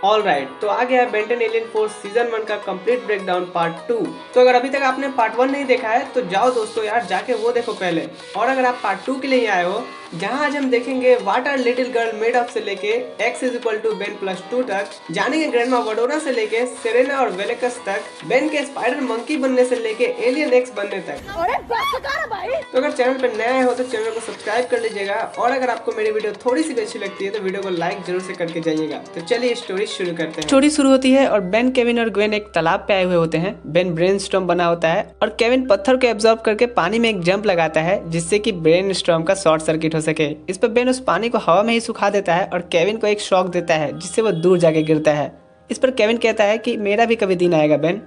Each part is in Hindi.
ऑलराइट, तो आ गया है बेन 10 एलियन फोर्स सीजन 1 का कंप्लीट ब्रेकडाउन पार्ट 2। तो अगर अभी तक आपने पार्ट 1 नहीं देखा है तो जाओ दोस्तों यार, जाके वो देखो पहले। और अगर आप पार्ट 2 के लिए आए हो, जहां आज हम देखेंगे what are little girl made of से लेके x = बेन +2 तक, जानेंगे ग्रैंडमा वर्डोना से लेके सेरेना और वेलेकस तक, बेन के स्पाइडर मंकी बनने से लेके एलियन एक्स बनने तक। अरे बस कर भाई। तो अगर चैनल पर नए हो तो चैनल को सब्सक्राइब कर लीजिएगा, और अगर आपको मेरी वीडियो थोड़ी सी भी अच्छी लगती है तो वीडियो को लाइक जरूर से करके जाइएगा। तो चलिए स्टोरी शुरू करते हैं। स्टोरी शुरू होती है और बेन, केविन और ग्वेन एक तालाब पे आए हुए होते हैं। बेन ब्रेनस्टॉर्म बना होता है और केविन पत्थर को एब्जॉर्ब करके पानी में एक जंप लगाता है जिससे कि ब्रेनस्टॉर्म का शॉर्ट सर्किट हो सके। इस पर बेन उस पानी को हवा में ही सुखा देता है और केविन को एक शॉक देता है जिससे वो दूर जाके गिरता है। इस पर केविन कहता है कि मेरा भी कभी दिन आएगा बेन।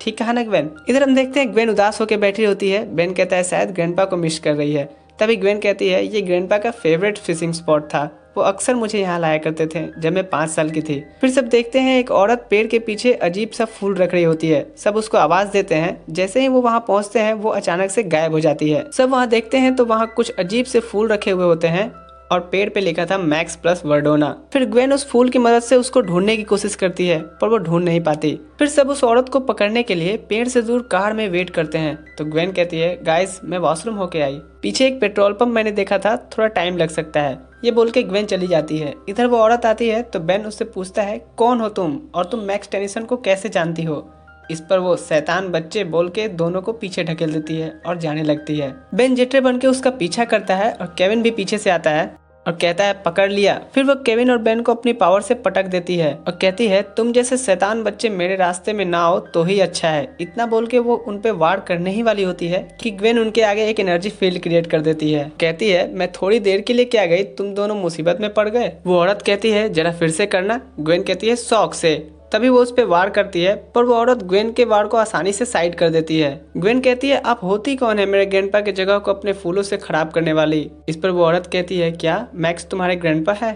ठीक कहा ना ग्वेन। इधर हम देखते हैं ग्वेन उदास होकर बैठी होती है। बेन कहता है शायद ग्रैंडपा को मिस कर रही है। तभी ग्वेन कहती है ये ग्रैंडपा का फेवरेट फिशिंग स्पॉट था, वो अक्सर मुझे यहाँ लाया करते थे जब मैं 5 साल की थी। फिर सब देखते हैं एक औरत पेड़ के पीछे अजीब सा फूल रख रही होती है। सब उसको आवाज देते हैं। जैसे ही वो वहाँ पहुँचते हैं वो अचानक से गायब हो जाती है। सब वहाँ देखते हैं तो वहाँ कुछ अजीब से फूल रखे हुए होते हैं और पेड़ पे लिखा था मैक्स प्लस वर्डोना। फिर ग्वेन उस फूल की मदद से उसको ढूंढने की कोशिश करती है पर वो ढूंढ नहीं पाती। फिर सब उस औरत को पकड़ने के लिए पेड़ से दूर कार में वेट करते हैं। तो ग्वेन कहती है गाइस मैं वॉशरूम होके आई, पीछे एक पेट्रोल पंप मैंने देखा था, थोड़ा टाइम लग सकता है। ये बोल के ग्वेन चली जाती है। इधर वो औरत आती है तो बेन उससे पूछता है कौन हो तुम और तुम मैक्स टेनिसन को कैसे जानती हो। इस पर वो शैतान बच्चे बोल के दोनों को पीछे ढकेल देती है और जाने लगती है। बेन जेट्रे बन के उसका पीछा करता है और केविन भी पीछे से आता है और कहता है पकड़ लिया। फिर वो केविन और बेन को अपनी पावर से पटक देती है और कहती है तुम जैसे शैतान बच्चे मेरे रास्ते में ना आओ तो ही अच्छा है। इतना बोल के वो उन पे वार करने ही वाली होती है कि ग्वेन उनके आगे एक एनर्जी फील्ड क्रिएट कर देती है। कहती है मैं थोड़ी देर के लिए क्या गई, तुम दोनों मुसीबत में पड़ गए। वो औरत कहती है जरा फिर से करना। ग्वेन कहती है शौक से। तभी वो उस पे वार करती है पर वो औरत ग्वेन के वार को आसानी से साइड कर देती है। ग्वेन कहती है आप होती कौन है मेरे ग्रैंडपा की जगह को अपने फूलों से खराब करने वाली। इस पर वो औरत कहती है क्या मैक्स तुम्हारे ग्रैंडपा है?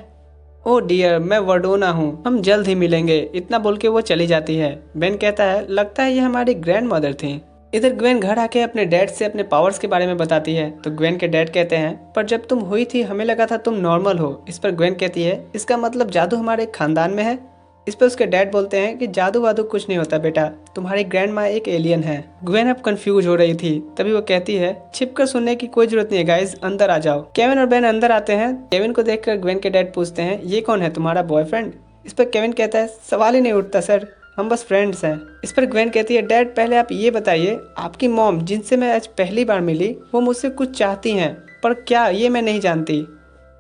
ओ डियर मैं वर्डोना हूँ, हम जल्द ही मिलेंगे। इतना बोल के वो चली जाती है। बेन कहता है लगता है ये हमारी ग्रैंड मदर थी। इधर ग्वेन घर आके अपने डैड से अपने पावर्स के बारे में बताती है। तो ग्वेन के डैड कहते हैं पर जब तुम हुई थी हमें लगा था तुम नॉर्मल हो। इस पर ग्वेन कहती है इसका मतलब जादू हमारे खानदान में है। इस पर उसके डैड बोलते हैं कि जादू वादू कुछ नहीं होता बेटा, तुम्हारी ग्रैंड माँ एक एलियन है। ग्वेन अब कंफ्यूज हो रही थी। तभी वो कहती है छिपकर सुनने की कोई जरूरत नहीं है गाइस, अंदर आ जाओ। केविन और बेन अंदर आते हैं। केविन को देखकर ग्वेन के डैड पूछते हैं ये कौन है तुम्हारा बॉयफ्रेंड? इस पर केविन कहता है सवाल ही नहीं उठता सर, हम बस फ्रेंड्स हैं। इस पर ग्वेन कहती है डैड पहले आप ये बताइए आपकी मॉम जिनसे मैं आज पहली बार मिली वो मुझसे कुछ चाहती हैं पर क्या ये मैं नहीं जानती।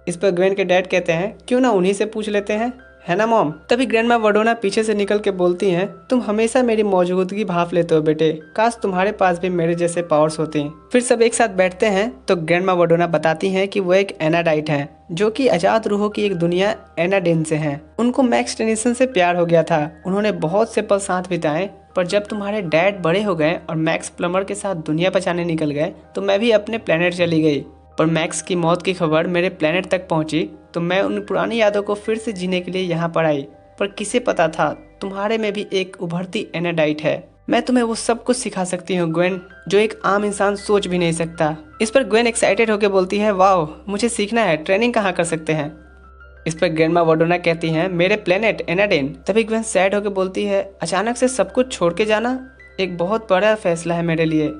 इस पर ग्वेन के डैड कहते हैं क्यों ना उन्हीं से पूछ लेते हैं, है ना मॉम। तभी ग्रैंडमा वर्डोना पीछे से निकल के बोलती हैं तुम हमेशा मेरी मौजूदगी भाप लेते हो बेटे, काश तुम्हारे पास भी मेरे जैसे पावर्स होते। फिर सब एक साथ बैठते हैं तो ग्रैंडमा वर्डोना बताती हैं कि वो एक एनाडाइट हैं जो कि आजाद रूहों की एक दुनिया एनाडेन से हैं। उनको मैक्स टेनिसन से प्यार हो गया था। उन्होंने बहुत से पल साथ बिताए पर जब तुम्हारे डैड बड़े हो गए और मैक्स प्लमर के साथ दुनिया बचाने निकल गए तो मैं भी अपने प्लेनेट चली गई। पर मैक्स की मौत की खबर मेरे प्लेनेट तक पहुंची तो मैं उन पुरानी यादों को फिर से जीने के लिए यहाँ पर आई। पर किसे पता था तुम्हारे में भी एक उभरती एनाडाइट है। मैं तुम्हें वो सब कुछ सिखा सकती हूँ ग्वेन जो एक आम इंसान सोच भी नहीं सकता। इस पर ग्वेन एक्साइटेड होकर बोलती है वाह मुझे सीखना है, ट्रेनिंग कहाँ कर सकते हैं। इस पर ग्रैंडमा वर्डोना कहती हैं मेरे प्लेनेट एनाडेन। तभी ग्वेन सैड होकर बोलती है अचानक से सब कुछ छोड़ के जाना एक बहुत बड़ा फैसला है मेरे लिए।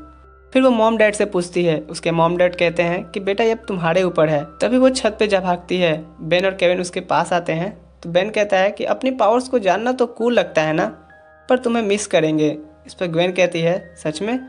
फिर वो मॉम डैड से पूछती है। उसके मॉम डैड कहते हैं कि बेटा ये अब तुम्हारे ऊपर है। तभी वो छत पे जा भागती है। बेन और केविन उसके पास आते हैं तो बेन कहता है कि अपनी पावर्स को जानना तो कूल लगता है ना, पर तुम्हें मिस करेंगे। इस पर ग्वेन कहती है सच में?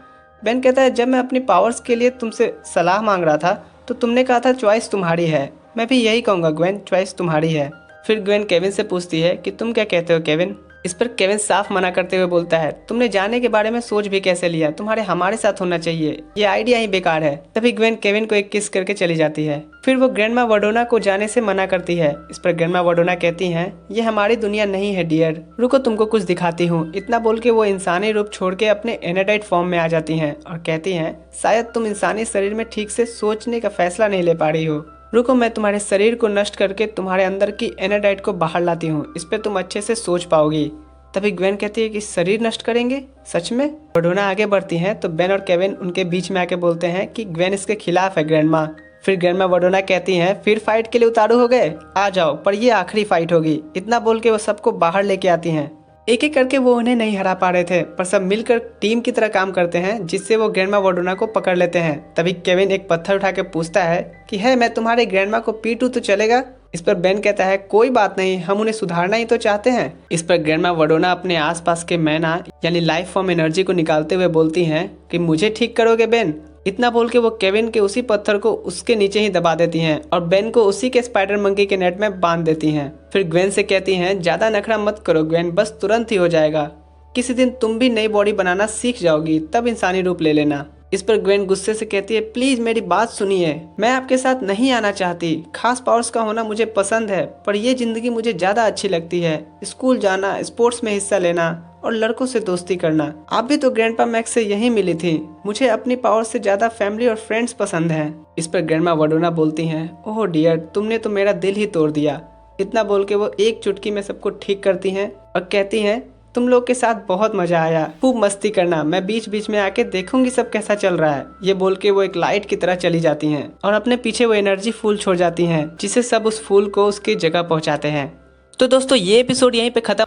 बेन कहता है जब मैं अपनी पावर्स के लिए तुमसे सलाह मांग रहा था तो तुमने कहा था चॉइस तुम्हारी है। मैं भी यही कहूँगा ग्वेन, चॉइस तुम्हारी है। फिर ग्वेन केविन से पूछती है कि तुम क्या कहते हो केविन। इस पर केविन साफ मना करते हुए बोलता है तुमने जाने के बारे में सोच भी कैसे लिया, तुम्हारे हमारे साथ होना चाहिए, ये आइडिया ही बेकार है। तभी ग्वेन केविन को एक किस करके चली जाती है। फिर वो ग्रैंडमा वर्डोना को जाने से मना करती है। इस पर ग्रैंडमा वर्डोना कहती हैं ये हमारी दुनिया नहीं है डियर, रुको तुमको कुछ दिखाती हूँ। इतना बोल के वो इंसानी रूप छोड़ के अपने एनाडाइट फॉर्म में आ जाती हैं और कहती हैं शायद तुम इंसानी शरीर में ठीक से सोचने का फैसला नहीं ले पा रही हो, रुको मैं तुम्हारे शरीर को नष्ट करके तुम्हारे अंदर की एनाडाइट को बाहर लाती हूँ, इस पे तुम अच्छे से सोच पाओगी। तभी ग्वेन कहती है कि शरीर नष्ट करेंगे सच में? वर्डोना आगे बढ़ती हैं तो बेन और केविन उनके बीच में आके बोलते हैं कि ग्वेन इसके खिलाफ है ग्रैंडमा। फिर ग्रैंडमा वोडोना कहती हैं फिर फाइट के लिए उतारू हो गए, आ जाओ, पर ये आखिरी फाइट होगी। इतना बोल के वो सबको बाहर लेके आती हैं। एक एक करके वो उन्हें नहीं हरा पा रहे थे, पर सब मिलकर टीम की तरह काम करते हैं, जिससे वो ग्रैंडमा वोडोना को पकड़ लेते हैं। तभी केविन एक पत्थर उठा के पूछता है कि है मैं तुम्हारे ग्रैंडमा को पीटूं तो चलेगा। इस पर बेन कहता है कोई बात नहीं, हम उन्हें सुधारना ही तो चाहते हैं। इस पर ग्रैंडमा वोडोना अपने आसपास के मैना यानी लाइफ फॉर्म एनर्जी को निकालते हुए बोलती हैं कि मुझे ठीक करोगे बेन। इतना बोल के वो केविन के उसी पत्थर को उसके नीचे ही दबा देती हैं और बेन को उसी के स्पाइडर मंकी के नेट में बांध देती हैं। फिर ग्वेन से कहती हैं ज्यादा नखरा मत करो ग्वेन, बस तुरंत ही हो जाएगा। किसी दिन तुम भी नई बॉडी बनाना सीख जाओगी, तब इंसानी रूप ले लेना। इस पर ग्वेन गुस्से से कहती है प्लीज मेरी बात सुनिए, मैं आपके साथ नहीं आना चाहती। खास पावर्स का होना मुझे पसंद है, पर ये जिंदगी मुझे ज्यादा अच्छी लगती है। स्कूल जाना, स्पोर्ट्स में हिस्सा लेना और लड़कों से दोस्ती करना। आप भी तो ग्रैंडपा मैक्स से यही मिली थी। मुझे अपनी पावर से ज्यादा फैमिली और फ्रेंड्स पसंद हैं। इस पर ग्रैंडमा वोडोना बोलती हैं ओह डियर, तुमने तो मेरा दिल ही तोड़ दिया। इतना बोल के वो एक चुटकी में सबको ठीक करती हैं और कहती हैं तुम लोग के साथ बहुत मजा आया, खूब मस्ती करना, मैं बीच बीच में आके देखूंगी सब कैसा चल रहा है। ये बोल के वो एक लाइट की तरह चली जाती हैं और अपने पीछे वो एनर्जी फूल छोड़ जाती हैं, जिससे सब उस फूल को उसकी जगह पहुंचाते हैं। तो दोस्तों ये एपिसोड यहीं पे खत्म।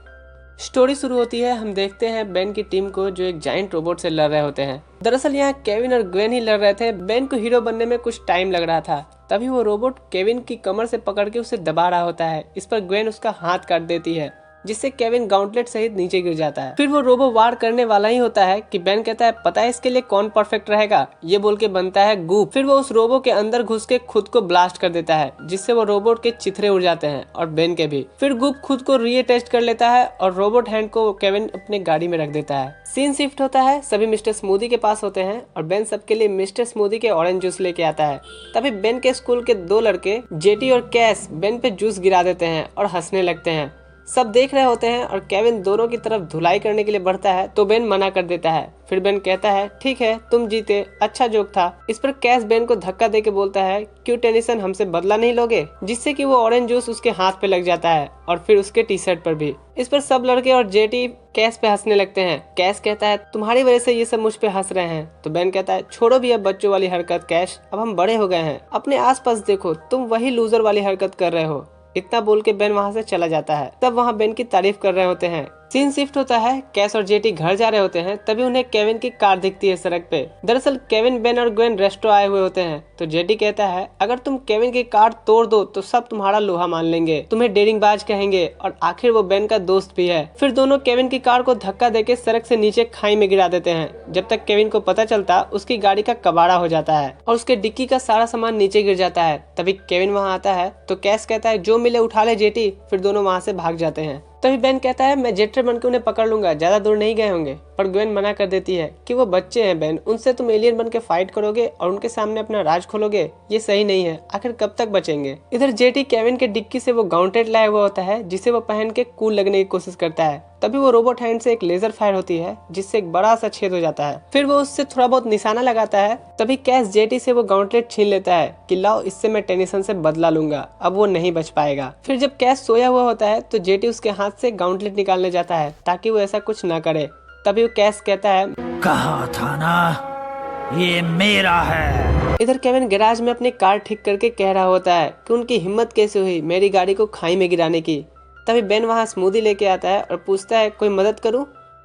स्टोरी शुरू होती है, हम देखते हैं बेन की टीम को जो एक जाइंट रोबोट से लड़ रहे होते हैं। दरअसल यहाँ केविन और ग्वेन ही लड़ रहे थे। बेन को हीरो बनने में कुछ टाइम लग रहा था, तभी वो रोबोट केविन की कमर से पकड़ के उसे दबा रहा होता है। इस पर ग्वेन उसका हाथ काट देती है, जिससे केविन गाउंटलेट सहित नीचे गिर जाता है। फिर वो रोबो वार करने वाला ही होता है कि बेन कहता है पता है इसके लिए कौन परफेक्ट रहेगा, ये बोल के बनता है गूप। फिर वो उस रोबो के अंदर घुस के खुद को ब्लास्ट कर देता है, जिससे वो रोबोट के चिथड़े उड़ जाते हैं और बेन के भी। फिर गूप खुद को रीअटैच कर लेता है और रोबोट हैंड को केविन अपने गाड़ी में रख देता है। सीन शिफ्ट होता है, सभी मिस्टर स्मूदी के पास होते हैं और बेन सबके लिए मिस्टर स्मूदी के ऑरेंज जूस लेके आता है। तभी बेन के स्कूल के दो लड़के जेटी और कैस बेन पे जूस गिरा देते हैं और हंसने लगते हैं। सब देख रहे होते हैं और केविन दोनों की तरफ धुलाई करने के लिए बढ़ता है तो बेन मना कर देता है। फिर बेन कहता है ठीक है तुम जीते, अच्छा जोक था। इस पर कैस बेन को धक्का देके बोलता है क्यों टेनिसन, हमसे बदला नहीं लोगे, जिससे कि वो ऑरेंज जूस उसके हाथ पे लग जाता है और फिर उसके टी शर्ट पर भी। इस पर सब लड़के और जेटी कैस पे हंसने लगते हैं। कैस कहता है तुम्हारी वजह से ये सब मुझ पे हंस रहे हैं। तो बेन कहता है छोड़ो भी अब बच्चों वाली हरकत कैश, अब हम बड़े हो गए हैं, अपने आसपास देखो, तुम वही लूजर वाली हरकत कर रहे हो। इतना बोल के बेन वहाँ से चला जाता है। तब वहाँ बेन की तारीफ कर रहे होते हैं। सीन शिफ्ट होता है, कैस और जेटी घर जा रहे होते हैं, तभी उन्हें केविन की कार दिखती है सड़क पे। दरअसल केविन, बेन और ग्वेन रेस्टो आए हुए होते हैं। तो जेटी कहता है अगर तुम केविन की कार तोड़ दो तो सब तुम्हारा लोहा मान लेंगे, तुम्हें डेरिंगबाज कहेंगे और आखिर वो बेन का दोस्त भी है। फिर दोनों केविन की कार को धक्का देके सड़क से नीचे खाई में गिरा देते हैं। जब तक केविन को पता चलता उसकी गाड़ी का कबाड़ा हो जाता है और उसके डिक्की का सारा सामान नीचे गिर जाता है। तभी केविन वहाँ आता है तो कैस कहता है जो मिले उठा ले जेटी। फिर दोनों वहाँ से भाग जाते हैं। तभी बेन कहता है मैं जेटर बन के उन्हें पकड़ लूंगा, ज्यादा दूर नहीं गए होंगे। पर ग्वेन मना कर देती है कि वो बच्चे हैं बेन, उनसे तुम एलियन बन के फाइट करोगे और उनके सामने अपना राज खोलोगे, ये सही नहीं है, आखिर कब तक बचेंगे। इधर जेटी केविन के डिक्की से वो गाउंटेड लाया हुआ होता है, जिसे वो पहन के कूल लगने की कोशिश करता है। तभी वो रोबोट हैंड से एक लेजर फायर होती है, जिससे एक बड़ा सा छेद हो जाता है। फिर वो उससे थोड़ा बहुत निशाना लगाता है। तभी कैस जेटी से वो गाउंटलेट छीन लेता है कि लाओ इससे मैं टेनिसन से बदला लूंगा, अब वो नहीं बच पाएगा। फिर जब कैस सोया हुआ होता है तो जेटी उसके हाथ से गाउंटलेट निकालने जाता है ताकि वो ऐसा कुछ ना करे। तभी वो कैस कहता है कहा था ना ये मेरा है। इधर केविन गैराज में अपनी कार ठीक करके कह रहा होता है कि उनकी हिम्मत कैसे हुई मेरी गाड़ी को खाई में गिराने की। तभी बेन वहाँ स्मूदी लेके आता है और पूछता है कोई मदद करूं?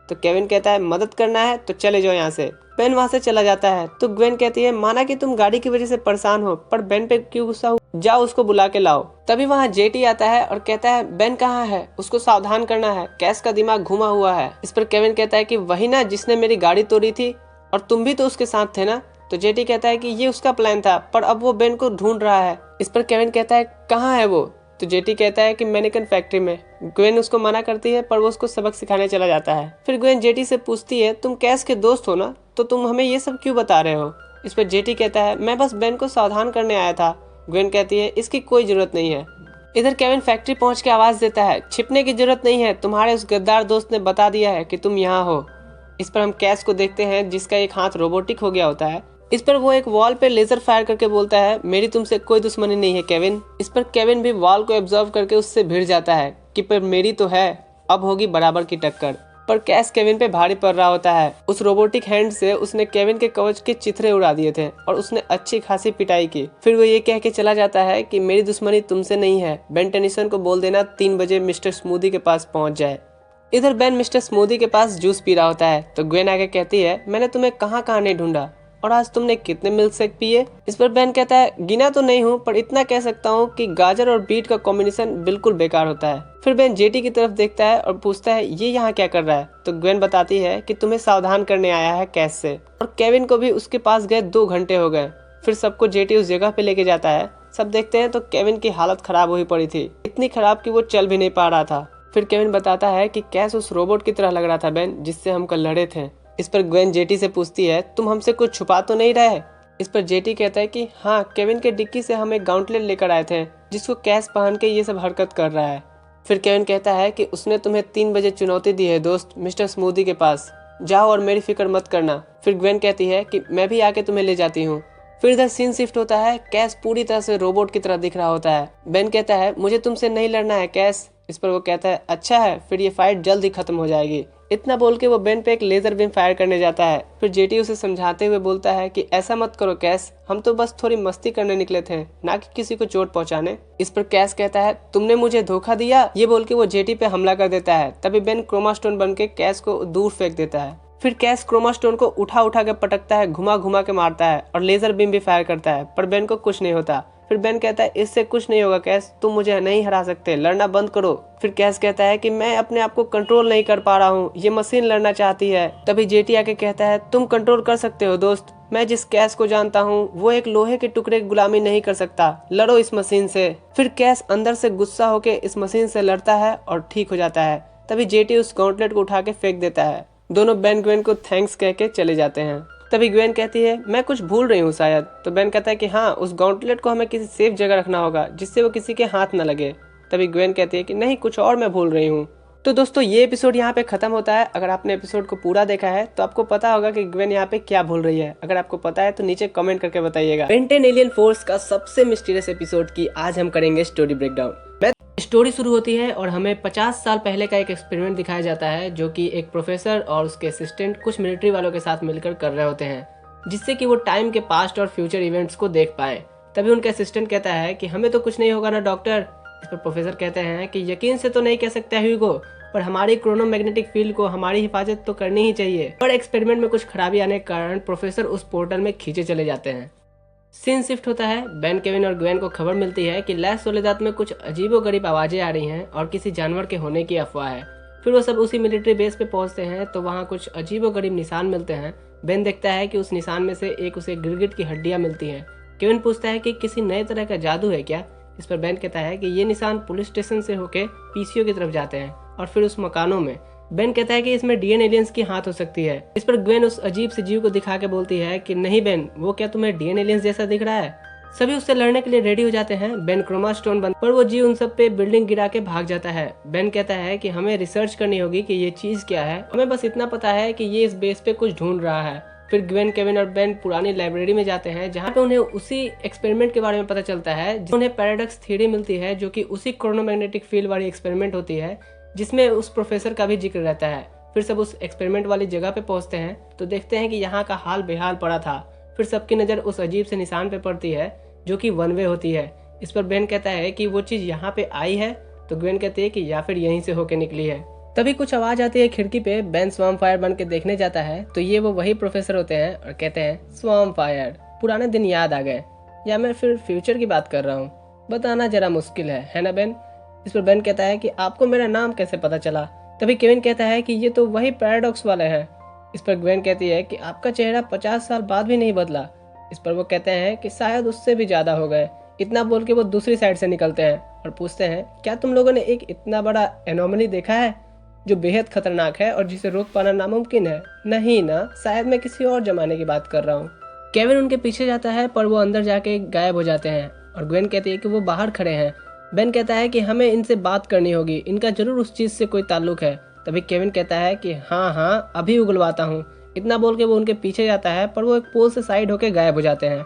तो केविन कहता है मदद करना है तो चले जाओ यहाँ से। बेन वहाँ से चला जाता है तो ग्वेन कहती है माना कि तुम गाड़ी की वजह से परेशान हो, पर बेन पे क्यों गुस्सा हो, जाओ उसको बुला के लाओ। तभी वहाँ जेटी आता है और कहता है बेन कहाँ है, उसको सावधान करना है, कैस का दिमाग घुमा हुआ है। इस पर केविन कहता है कि वही ना जिसने मेरी गाड़ी तोड़ी थी और तुम भी तो उसके साथ थे ना। तो जेटी कहता है कि ये उसका प्लान था, पर अब वो बेन को ढूंढ रहा है। इस पर केविन कहता है कहाँ है वो? तो जेटी कहता है कि मैनिकन फैक्ट्री में। ग्वेन उसको मना करती है, पर वो उसको सबक सिखाने चला जाता है। फिर ग्वेन जेटी से पूछती है तुम कैस के दोस्त हो ना, तो तुम हमें ये सब क्यों बता रहे हो? इस पर जेटी कहता है मैं बस बेन को सावधान करने आया था। ग्वेन कहती है इसकी कोई जरूरत नहीं है। इधर केविन फैक्ट्री पहुंच के आवाज देता है छिपने की जरूरत नहीं है, तुम्हारे उस गद्दार दोस्त ने बता दिया है कि तुम यहाँ हो। इस पर हम कैस को देखते हैं जिसका एक हाथ रोबोटिक हो गया होता है। इस पर वो एक वॉल पे लेजर फायर करके बोलता है मेरी तुमसे कोई दुश्मनी नहीं है केविन। इस पर केविन भी वॉल को एब्जॉर्व करके उससे भिड़ जाता है कि पर मेरी तो है, अब होगी बराबर की टक्कर। पर कैश केविन पे भारी पड़ रहा होता है। उस रोबोटिक हैंड से उसने केविन के कवच के चिथड़े उड़ा दिए थे और उसने अच्छी खासी पिटाई की। फिर वो ये कह के चला जाता है कि मेरी दुश्मनी तुमसे नहीं है, बेन टेनिसन को बोल देना 3 बजे मिस्टर स्मूदी के पास पहुंच जाए। इधर बेन मिस्टर स्मूदी के पास जूस पी रहा होता है तो ग्वेन आके कहती है मैंने तुम्हें कहाँ कहाँ नहीं ढूंढा और आज तुमने कितने मिल्क शेक पिए। इस पर बेन कहता है गिना तो नहीं हूँ पर इतना कह सकता हूँ कि गाजर और बीट का कॉम्बिनेशन बिल्कुल बेकार होता है। फिर बेन जेटी की तरफ देखता है और पूछता है ये यहाँ क्या कर रहा है, तो ग्वेन बताती है कि तुम्हें सावधान करने आया है कैश से। और केविन को भी उसके पास गए 2 घंटे हो गए। फिर सबको जेटी उस जगह पे लेके जाता है। सब देखते हैं तो केविन की हालत खराब हुई पड़ी थी, इतनी खराब कि वो चल भी नहीं पा रहा था। फिर केविन बताता है कि कैश उस रोबोट की तरह लग रहा था बेन, जिससे हम कल लड़े थे। इस पर ग्वेन जेटी से पूछती है तुम हमसे कुछ छुपा तो नहीं रहे। इस पर जेटी कहता है कि हाँ, केविन के डिक्की से हम एक गाउंटलेट लेकर आए थे जिसको कैश पहन के ये सब हरकत कर रहा है। फिर केविन कहता है कि उसने तुम्हें 3 बजे चुनौती दी है दोस्त, मिस्टर स्मूदी के पास जाओ और मेरी फिक्र मत करना। फिर ग्वेन कहती है कि मैं भी आके तुम्हें ले जाती हूँ। फिर इधर सीन शिफ्ट होता है। कैश पूरी तरह से रोबोट की तरह दिख रहा होता है। बेन कहता है मुझे तुमसे नहीं लड़ना है कैश। इस पर वो कहता है अच्छा है, फिर ये फाइट जल्द ही खत्म हो जाएगी। इतना बोल के वो बेन पे एक लेजर बीम फायर करने जाता है। फिर जेटी उसे समझाते हुए बोलता है कि ऐसा मत करो कैश, हम तो बस थोड़ी मस्ती करने निकले थे, ना कि किसी को चोट पहुंचाने। इस पर कैश कहता है तुमने मुझे धोखा दिया। ये बोल के वो जेटी पे हमला कर देता है। तभी बेन क्रोमा स्टोन बन के कैश को दूर फेंक देता है। फिर कैश क्रोमा स्टोन को उठा उठा के पटकता है, घुमा घुमा के मारता है और लेजर बीम भी फायर करता है, पर बेन को कुछ नहीं होता। फिर बेन कहता है इससे कुछ नहीं होगा कैश, तुम मुझे नहीं हरा सकते, लड़ना बंद करो। फिर कैश कहता है कि मैं अपने आप को कंट्रोल नहीं कर पा रहा हूँ, ये मशीन लड़ना चाहती है। तभी जेटी आके कहता है तुम कंट्रोल कर सकते हो दोस्त, मैं जिस कैश को जानता हूँ वो एक लोहे के टुकड़े की गुलामी नहीं कर सकता, लड़ो इस मशीन से। फिर कैश अंदर से गुस्सा होके इस मशीन से लड़ता है और ठीक हो जाता है। तभी जेटी उस गॉन्टलेट को उठा के फेंक देता है। दोनों बेन ग्वेन को थैंक्स कह के चले जाते हैं। तभी ग्वेन कहती है मैं कुछ भूल रही हूँ शायद। तो बेन कहता है कि हाँ, उस गॉन्टलेट को हमें किसी सेफ जगह रखना होगा जिससे वो किसी के हाथ न लगे। तभी ग्वेन कहती है कि नहीं, कुछ और मैं भूल रही हूँ। तो दोस्तों ये एपिसोड यहाँ पे खत्म होता है। अगर आपने एपिसोड को पूरा देखा है तो आपको पता होगा कि ग्वेन यहाँ पे क्या भूल रही है। अगर आपको पता है तो नीचे कमेंट करके बताइएगा। बेन 10 एलियन फोर्स का सबसे मिस्टीरियस एपिसोड की आज हम करेंगे स्टोरी ब्रेकडाउन। स्टोरी शुरू होती है और हमें 50 साल पहले का एक एक्सपेरिमेंट दिखाया जाता है जो कि एक प्रोफेसर और उसके असिस्टेंट कुछ मिलिट्री वालों के साथ मिलकर कर रहे होते हैं, जिससे कि वो टाइम के पास्ट और फ्यूचर इवेंट्स को देख पाए। तभी उनका असिस्टेंट कहता है कि हमें तो कुछ नहीं होगा ना डॉक्टर। इस पर प्रोफेसर कहते हैं कि यकीन से तो नहीं कह सकता ह्यूगो, पर हमारी क्रोनोमैग्नेटिक फील्ड को हमारी हिफाजत तो करनी ही चाहिए। पर एक्सपेरिमेंट में कुछ खराबी आने के कारण प्रोफेसर उस पोर्टल में खींचे चले जाते हैं। सीन शिफ्ट होता है। बेन, केविन और ग्वेन को खबर मिलती है कि लैस सोलेदाद में कुछ अजीबोगरीब आवाजें आ रही हैं और किसी जानवर के होने की अफवाह है। फिर वो सब उसी मिलिट्री बेस पे पहुंचते हैं तो वहाँ कुछ अजीबोगरीब निशान मिलते हैं। बेन देखता है कि उस निशान में से एक उसे गिरगिट की हड्डियां मिलती हैं। केविन पूछता है कि किसी नए तरह का जादू है क्या। इस पर बेन कहता है कि ये निशान पुलिस स्टेशन से होके पीसीओ की तरफ जाते हैं और फिर उस मकानों में। बेन कहता है कि इसमें डीएन एलियंस की हाथ हो सकती है। इस पर ग्वेन उस अजीब से जीव को दिखा के बोलती है कि नहीं बेन, वो क्या तुम्हें डीएन एलियंस जैसा दिख रहा है। सभी उससे लड़ने के लिए रेडी हो जाते हैं। बेन क्रोमा स्टोन बन पर वो जीव उन सब पे बिल्डिंग गिरा के भाग जाता है। बेन कहता है कि हमें रिसर्च करनी होगी कि ये चीज क्या है, हमें बस इतना पता है कि ये इस बेस पे कुछ ढूंढ रहा है। फिर ग्वेन, केविन और बेन पुरानी लाइब्रेरी में जाते हैं जहाँ पे उन्हें उसी एक्सपेरिमेंट के बारे में पता चलता है। उन्हें पैराडॉक्स थ्योरी मिलती है जो कि उसी क्रोनोमैग्नेटिक फील्ड वाली एक्सपेरिमेंट होती है जिसमें उस प्रोफेसर का भी जिक्र रहता है। फिर सब उस एक्सपेरिमेंट वाली जगह पे पहुंचते हैं तो देखते हैं कि यहाँ का हाल बेहाल पड़ा था। फिर सबकी नज़र उस अजीब से निशान पे पड़ती है जो कि वन वे होती है। इस पर बेन कहता है कि वो चीज़ यहाँ पे आई है, तो ग्वेन कहती है कि या फिर यहीं से होके निकली है। तभी कुछ आवाज़ आती है खिड़की पे। बेन स्वाम फायर बन के देखने जाता है तो ये वो वही प्रोफेसर होते हैं और कहते हैं स्वाम फायर, पुराने दिन याद आ गए या मैं फिर फ्यूचर की बात कर रहा हूँ, बताना जरा मुश्किल है ना बेन। इस पर बेन कहता है कि आपको मेरा नाम कैसे पता चला। तभी केविन कहता है कि ये तो वही पैराडॉक्स वाले हैं। इस पर ग्वेन कहती है कि आपका चेहरा 50 साल बाद भी नहीं बदला। इस पर वो कहते हैं कि शायद उससे भी ज़्यादा हो गए। इतना बोल के वो दूसरी साइड से निकलते हैं और पूछते हैं क्या तुम लोगों ने एक इतना बड़ा एनोमली देखा है जो बेहद खतरनाक है और जिसे रोक पाना नामुमकिन है। नहीं ना, शायद मैं किसी और जमाने की बात कर रहा हूँ। केविन उनके पीछे जाता है पर वो अंदर जाके गायब हो जाते हैं और ग्वेन कहती है कि वो बाहर खड़े हैं। बेन कहता है कि हमें इनसे बात करनी होगी, इनका जरूर उस चीज़ से कोई ताल्लुक है। तभी केविन कहता है कि हाँ अभी उगलवाता हूँ। इतना बोल के वो उनके पीछे जाता है पर वो एक पोल से साइड होके गायब हो जाते हैं।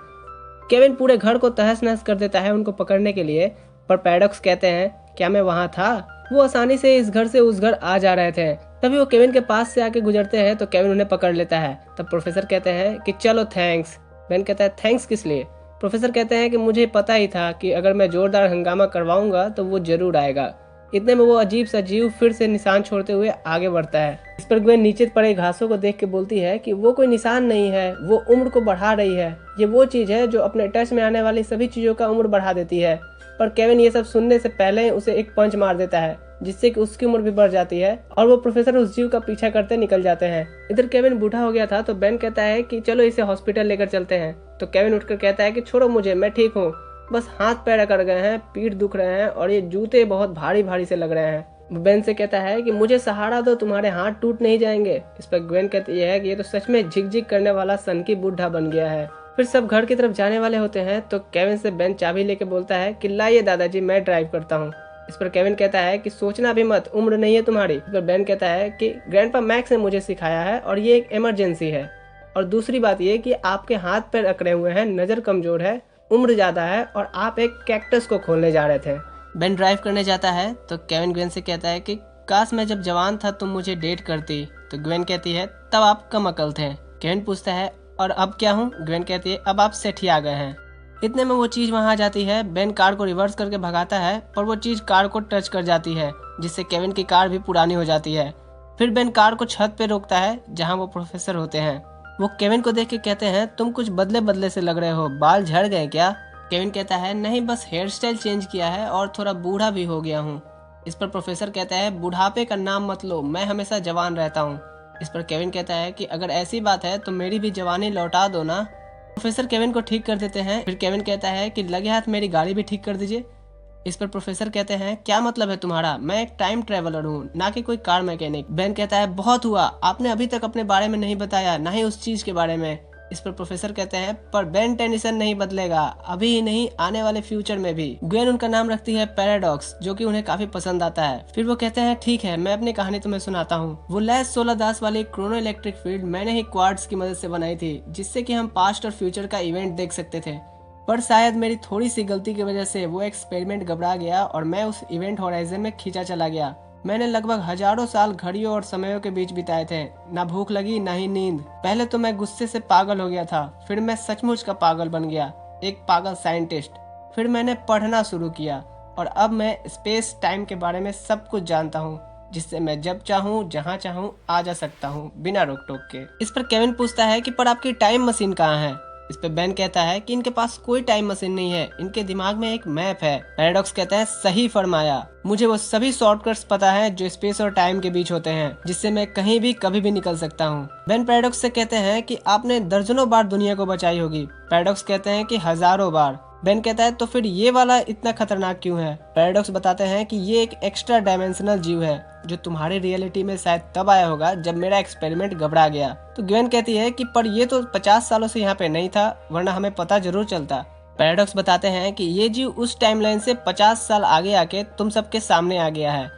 केविन पूरे घर को तहस नहस कर देता है उनको पकड़ने के लिए, पर पैराडॉक्स कहते हैं क्या मैं वहाँ था। वो आसानी से इस घर से उस घर आ जा रहे थे तभी वो केविन के पास से आके गुजरते हैं तो केविन उन्हें पकड़ लेता है। तब प्रोफेसर कहते हैं कि चलो थैंक्स। बेन कहता है थैंक्स किस लिए? प्रोफेसर कहते हैं कि मुझे पता ही था कि अगर मैं जोरदार हंगामा करवाऊंगा तो वो जरूर आएगा। इतने में वो अजीब सा जीव फिर से निशान छोड़ते हुए आगे बढ़ता है। इस पर ग्वेन नीचे पड़े घासों को देख के बोलती है कि वो कोई निशान नहीं है, वो उम्र को बढ़ा रही है। ये वो चीज है जो अपने टच में आने वाली सभी चीजों का उम्र बढ़ा देती है। पर केविन ये सब सुनने से पहले उसे एक पंच मार देता है, जिससे कि उसकी उम्र भी बढ़ जाती है और वो प्रोफेसर उस जीव का पीछा करते निकल जाते हैं। इधर केविन बूढ़ा हो गया था तो बेन कहता है कि चलो इसे हॉस्पिटल लेकर चलते हैं। तो केविन उठकर कहता है कि छोड़ो मुझे, मैं ठीक हूँ, बस हाथ पैर अकड़ गए हैं, पीठ दुख रहे हैं और ये जूते बहुत भारी भारी से लग रहे हैं। बेन से कहता है कि मुझे सहारा दो, तुम्हारे हाथ टूट नहीं जाएंगे। इस पर ग्वेन कहती है कि ये तो सच में झिक-झिक करने वाला सनकी बूढ़ा बन गया है। फिर सब घर की तरफ जाने वाले होते हैं तो केविन से बेन चाबी लेके बोलता है कि लाइए दादाजी, मैं ड्राइव करता हूँ। इस पर केविन कहता है कि सोचना भी मत, उम्र नहीं है तुम्हारी। इस पर बेन कहता है कि ग्रैंडपा मैक्स ने मुझे सिखाया है और ये एक इमरजेंसी है, और दूसरी बात ये कि आपके हाथ पैर अकड़े हुए हैं, नजर कमजोर है, उम्र ज्यादा है और आप एक कैक्टस को खोलने जा रहे थे। बेन ड्राइव करने जाता है तो केविन ग्वेन से कहता है कि काश मैं जब जवान था तुम मुझे डेट करती। तो ग्वेन कहती है तब आप कम अकल थे। केविन पूछता है और अब क्या हूँ? ग्वेन कहती है अब आप सेठ ही आ गए हैं। इतने में वो चीज वहां आ जाती है। बेन कार को रिवर्स करके भगाता है पर वो चीज कार को टच कर जाती है, जिससे केविन की कार भी पुरानी हो जाती है। फिर बेन कार को छत पे रोकता है जहाँ वो प्रोफेसर होते हैं। वो केविन को देख के कहते हैं तुम कुछ बदले बदले से लग रहे हो, बाल झड़ गए क्या? केविन कहता है नहीं, बस हेयर स्टाइल चेंज किया है और थोड़ा बूढ़ा भी हो गया हूँ। इस पर प्रोफेसर कहता है बुढ़ापे का नाम मत लो, मैं हमेशा जवान रहता हूँ। इस पर केविन कहता है कि अगर ऐसी बात है तो मेरी भी जवानी लौटा दो ना। प्रोफेसर केविन को ठीक कर देते हैं। फिर केविन कहता है कि लगे हाथ मेरी गाड़ी भी ठीक कर दीजिए। इस पर प्रोफेसर कहते हैं क्या मतलब है तुम्हारा? मैं एक टाइम ट्रेवलर हूँ, ना कि कोई कार मैकेनिक। बेन कहता है बहुत हुआ, आपने अभी तक अपने बारे में नहीं बताया, ना ही उस चीज के बारे में। इस पर प्रोफेसर कहते हैं पर बेन टेनिसन नहीं बदलेगा, अभी ही नहीं आने वाले फ्यूचर में भी। ग्वेन उनका नाम रखती है पैराडॉक्स, जो कि उन्हें काफी पसंद आता है। फिर वो कहते हैं ठीक है, मैं अपनी कहानी तुम्हें सुनाता हूँ। वो लैस 16 दास वाली क्रोनो इलेक्ट्रिक फील्ड मैंने ही क्वार्ट्ज की मदद से बनाई थी, जिससे कि हम पास्ट और फ्यूचर का इवेंट देख सकते थे। पर शायद मेरी थोड़ी सी गलती की वजह से वो एक्सपेरिमेंट घबरा गया और मैं उस इवेंट होराइजन में खींचा चला गया। मैंने लगभग हजारों साल घड़ियों और समयों के बीच बिताए थे, ना भूख लगी ना ही नींद। पहले तो मैं गुस्से से पागल हो गया था, फिर मैं सचमुच का पागल बन गया, एक पागल साइंटिस्ट। फिर मैंने पढ़ना शुरू किया और अब मैं स्पेस टाइम के बारे में सब कुछ जानता हूँ, जिससे मैं जब चाहूँ जहाँ चाहूँ आ जा सकता हूँ बिना रोक टोक के। इस पर केविन पूछता है कि पर आपकी टाइम मशीन कहाँ है? इस पे बेन कहता है कि इनके पास कोई टाइम मशीन नहीं है, इनके दिमाग में एक मैप है। पैराडॉक्स कहता है सही फरमाया, मुझे वो सभी शॉर्टकट्स पता है जो स्पेस और टाइम के बीच होते हैं, जिससे मैं कहीं भी कभी भी निकल सकता हूँ। बेन पैराडॉक्स से कहते हैं कि आपने दर्जनों बार दुनिया को बचाई होगी। पैराडॉक्स कहते हैं कि हजारों बार। बेन कहता है तो फिर ये वाला इतना खतरनाक क्यों है? पैराडॉक्स बताते हैं कि ये एक एक्स्ट्रा डायमेंशनल जीव है जो तुम्हारी रियलिटी में शायद तब आया होगा जब मेरा एक्सपेरिमेंट घबरा गया। तो ग्वेन कहती है कि पर ये तो 50 सालों से यहाँ पे नहीं था, वरना हमें पता जरूर चलता। पैराडॉक्स बताते हैं कि ये जीव उस टाइमलाइन से 50 साल आगे आके तुम सबके सामने आ गया है।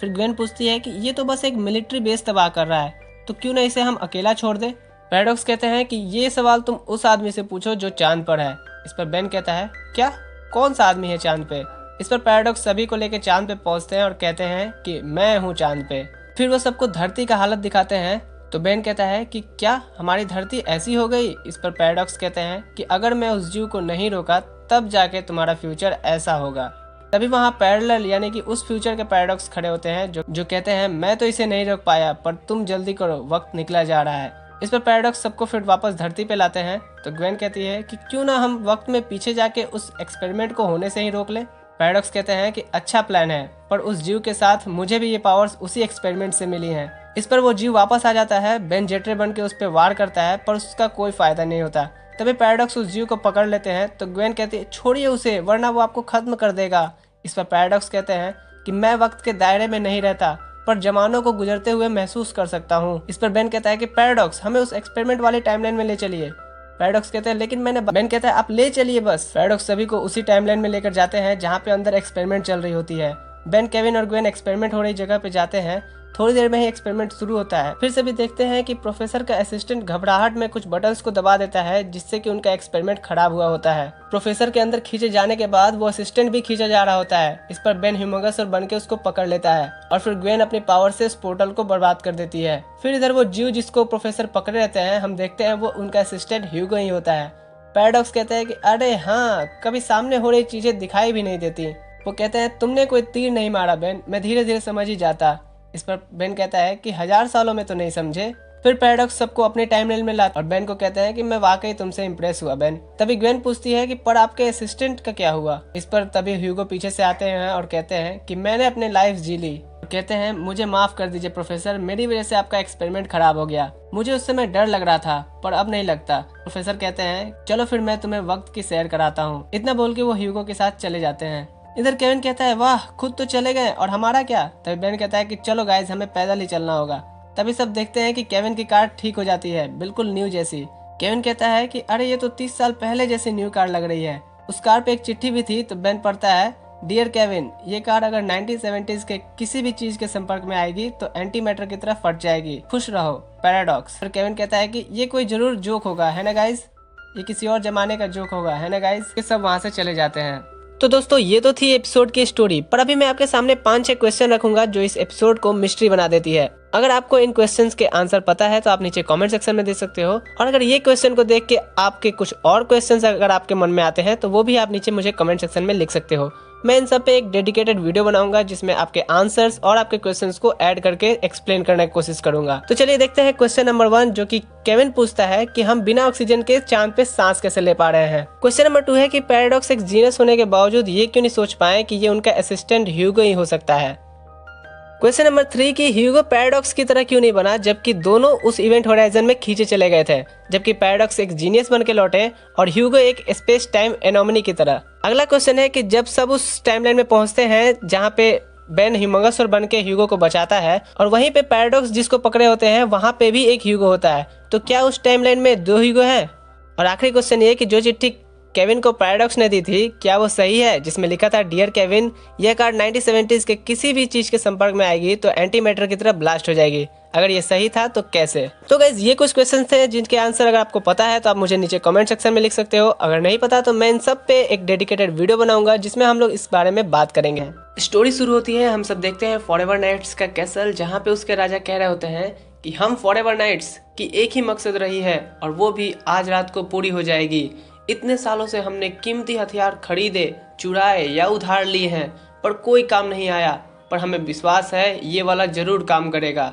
फिर ग्वेन पूछती है कि ये तो बस एक मिलिट्री बेस तबाह कर रहा है, तो क्यों ना इसे हम अकेला छोड़ दे? पैराडॉक्स कहते हैं कि ये सवाल तुम उस आदमी से पूछो जो चांद पर है। इस पर बेन कहता है क्या, कौन सा आदमी है चांद पे? इस पर पैराडॉक्स सभी को लेकर चांद पे पहुंचते हैं और कहते हैं कि मैं हूँ चांद पे। फिर वो सबको धरती का हालत दिखाते हैं। तो बेन कहता है कि क्या हमारी धरती ऐसी हो गई? इस पर पैराडॉक्स कहते हैं कि अगर मैं उस जीव को नहीं रोका तब जाके तुम्हारा फ्यूचर ऐसा होगा। तभी वहाँ पैरेलल यानी कि उस फ्यूचर के पैराडॉक्स खड़े होते हैं जो कहते हैं मैं तो इसे नहीं रोक पाया, पर तुम जल्दी करो, वक्त निकला जा रहा है। इस पर पैराडॉक्स सबको फिर वापस धरती पे लाते हैं। तो ग्वेन कहती है कि क्यों ना हम वक्त में पीछे जाके उस एक्सपेरिमेंट को होने से ही रोक ले। पैराडॉक्स कहते हैं कि अच्छा प्लान है, पर उस जीव के साथ मुझे भी ये पावर्स उसी एक्सपेरिमेंट से मिली हैं। इस पर वो जीव वापस आ जाता है। बेन जेटरे बन के उस पर वार करता है, पर उसका कोई फायदा नहीं होता। तभी पैराडॉक्स उस जीव को पकड़ लेते हैं। तो ग्वेन कहती है छोड़िए उसे, वरना वो आपको खत्म कर देगा। इस पर पैराडॉक्स कहते हैं कि मैं वक्त के दायरे में नहीं रहता, पर जमानों को गुजरते हुए महसूस कर सकता हूँ। इस पर बेन कहता है कि पैराडॉक्स हमें उस एक्सपेरिमेंट वाली टाइमलाइन में ले चलिए। पैराडॉक्स कहते हैं लेकिन बेन कहता है आप ले चलिए बस। पैराडॉक्स सभी को उसी टाइमलाइन में लेकर जाते हैं जहाँ पे अंदर एक्सपेरिमेंट चल रही होती है। बेन, केविन और ग्वेन एक्सपेरिमेंट हो रही जगह पे जाते हैं थोड़ी देर में ही एक्सपेरिमेंट शुरू होता है। फिर से भी देखते हैं कि प्रोफेसर का असिस्टेंट घबराहट में कुछ बटन्स को दबा देता है, जिससे कि उनका एक्सपेरिमेंट खराब हुआ होता है। प्रोफेसर के अंदर खींचे जाने के बाद वो असिस्टेंट भी खींचा जा रहा होता है। इस पर बेन ह्यूमंगस और बन के उसको पकड़ लेता है और फिर ग्वेन अपनी पावर से उस पोर्टल को बर्बाद कर देती है। फिर इधर वो जीव जिसको प्रोफेसर पकड़े रहते हैं, हम देखते हैं वो उनका असिस्टेंट ह्यूगो ही होता है। पैराडॉक्स कहते हैं कि अरे हाँ, कभी सामने हो रही चीजें दिखाई भी नहीं देती। वो कहते हैं तुमने कोई तीर नहीं मारा बेन, मैं धीरे धीरे समझ ही जाता। इस पर बेन कहता है कि 1000 सालों में तो नहीं समझे। फिर पैराडॉक्स सबको अपने टाइमलाइन में लाता और बेन को कहते हैं कि मैं वाकई तुमसे इम्प्रेस हुआ बेन। तभी ग्वेन पूछती है कि पर आपके असिस्टेंट का क्या हुआ। इस पर तभी ह्यूगो पीछे से आते हैं और कहते हैं कि मैंने अपनी लाइफ जी ली। कहते हैं मुझे माफ कर दीजिए प्रोफेसर, मेरी वजह से आपका एक्सपेरिमेंट खराब हो गया। मुझे उस समय डर लग रहा था पर अब नहीं लगता। प्रोफेसर कहते हैं चलो फिर मैं तुम्हें वक्त की सैर कराता हूँ। इतना बोल के वो ह्यूगो के साथ चले जाते हैं। इधर केविन कहता है वाह, खुद तो चले गए और हमारा क्या। तभी बेन कहता है कि चलो गाइस, हमें पैदल ही चलना होगा। तभी सब देखते हैं कि केविन की कार ठीक हो जाती है, बिल्कुल न्यू जैसी। केविन कहता है कि अरे ये तो 30 साल पहले जैसी न्यू कार लग रही है। उस कार पे एक चिट्ठी भी थी। तो बेन पढ़ता है डियर केविन, ये कार अगर 1970s के किसी भी चीज के संपर्क में आएगी तो एंटी मैटर की तरह फट जाएगी। खुश रहो पैराडॉक्स। फिर केविन कहता है कि ये कोई जरूर जोक होगा, है ना गाइस, ये किसी और जमाने का जोक होगा, है ना गाइस। सब वहाँ से चले जाते हैं। तो दोस्तों ये तो थी एपिसोड की स्टोरी, पर अभी मैं आपके सामने 5-6 क्वेश्चन रखूंगा जो इस एपिसोड को मिस्ट्री बना देती है। अगर आपको इन क्वेश्चंस के आंसर पता है तो आप नीचे कमेंट सेक्शन में दे सकते हो, और अगर ये क्वेश्चन को देख के आपके कुछ और क्वेश्चंस अगर आपके मन में आते हैं तो वो भी आप नीचे मुझे कमेंट सेक्शन में लिख सकते हो। मैं इन सब पे एक डेडिकेटेड वीडियो बनाऊंगा जिसमें आपके आंसर्स और आपके क्वेश्चंस को ऐड करके एक्सप्लेन करने की कोशिश करूंगा। तो चलिए देखते हैं क्वेश्चन नंबर 1, जो कि केविन पूछता है कि हम बिना ऑक्सीजन के चांद पे सांस कैसे ले पा रहे हैं। क्वेश्चन नंबर 2 है कि पैराडॉक्स एक जीनियस होने के बावजूद ये क्यों नहीं सोच पाए कि ये उनका असिस्टेंट ह्यूगो ही हो सकता है। क्वेश्चन नंबर 3 कि ह्यूगो पैराडॉक्स की तरह क्यों नहीं बना, जबकि दोनों उस इवेंट होराइजन में खींचे चले गए थे, जबकि पैराडॉक्स एक जीनियस बन के लौटे और ह्यूगो एक स्पेस टाइम एनोमनी की तरह। अगला क्वेश्चन है कि जब सब उस टाइमलाइन में पहुंचते हैं जहां पे बेन ह्यूमंगस और बन के ह्यूगो को बचाता है, और वहीं पे पैराडॉक्स जिसको पकड़े होते हैं वहां पे भी एक ह्यूगो होता है, तो क्या उस टाइमलाइन में 2 ह्यूगो हैं। और आखिरी क्वेश्चन ये कि जो चिट्ठी केविन को पैराडॉक्स ने दी थी क्या वो सही है, जिसमें लिखा था डियर केविन, यह कार 1970s के किसी भी चीज के संपर्क में आएगी तो एंटी मैटर की तरह ब्लास्ट हो जाएगी। अगर ये सही था तो कैसे। तो गाइस ये कुछ क्वेश्चन थे जिनके आंसर अगर आपको पता है तो आप मुझे नीचे कमेंट सेक्शन में लिख सकते हो। अगर नहीं पता तो मैं इन सब पे एक डेडिकेटेड वीडियो बनाऊंगा जिसमें हम लोग इस बारे में बात करेंगे। स्टोरी शुरू होती है, हम सब देखते हैं फॉरएवर नाइट्स का कैसल, जहाँ पे उसके राजा कह रहे होते हैं कि हम फॉरएवर नाइट्स की एक ही मकसद रही है और वो भी आज रात को पूरी हो जाएगी। इतने सालों से हमने कीमती हथियार खरीदे, चुराए या उधार लिए हैं पर कोई काम नहीं आया, पर हमें विश्वास है ये वाला जरूर काम करेगा।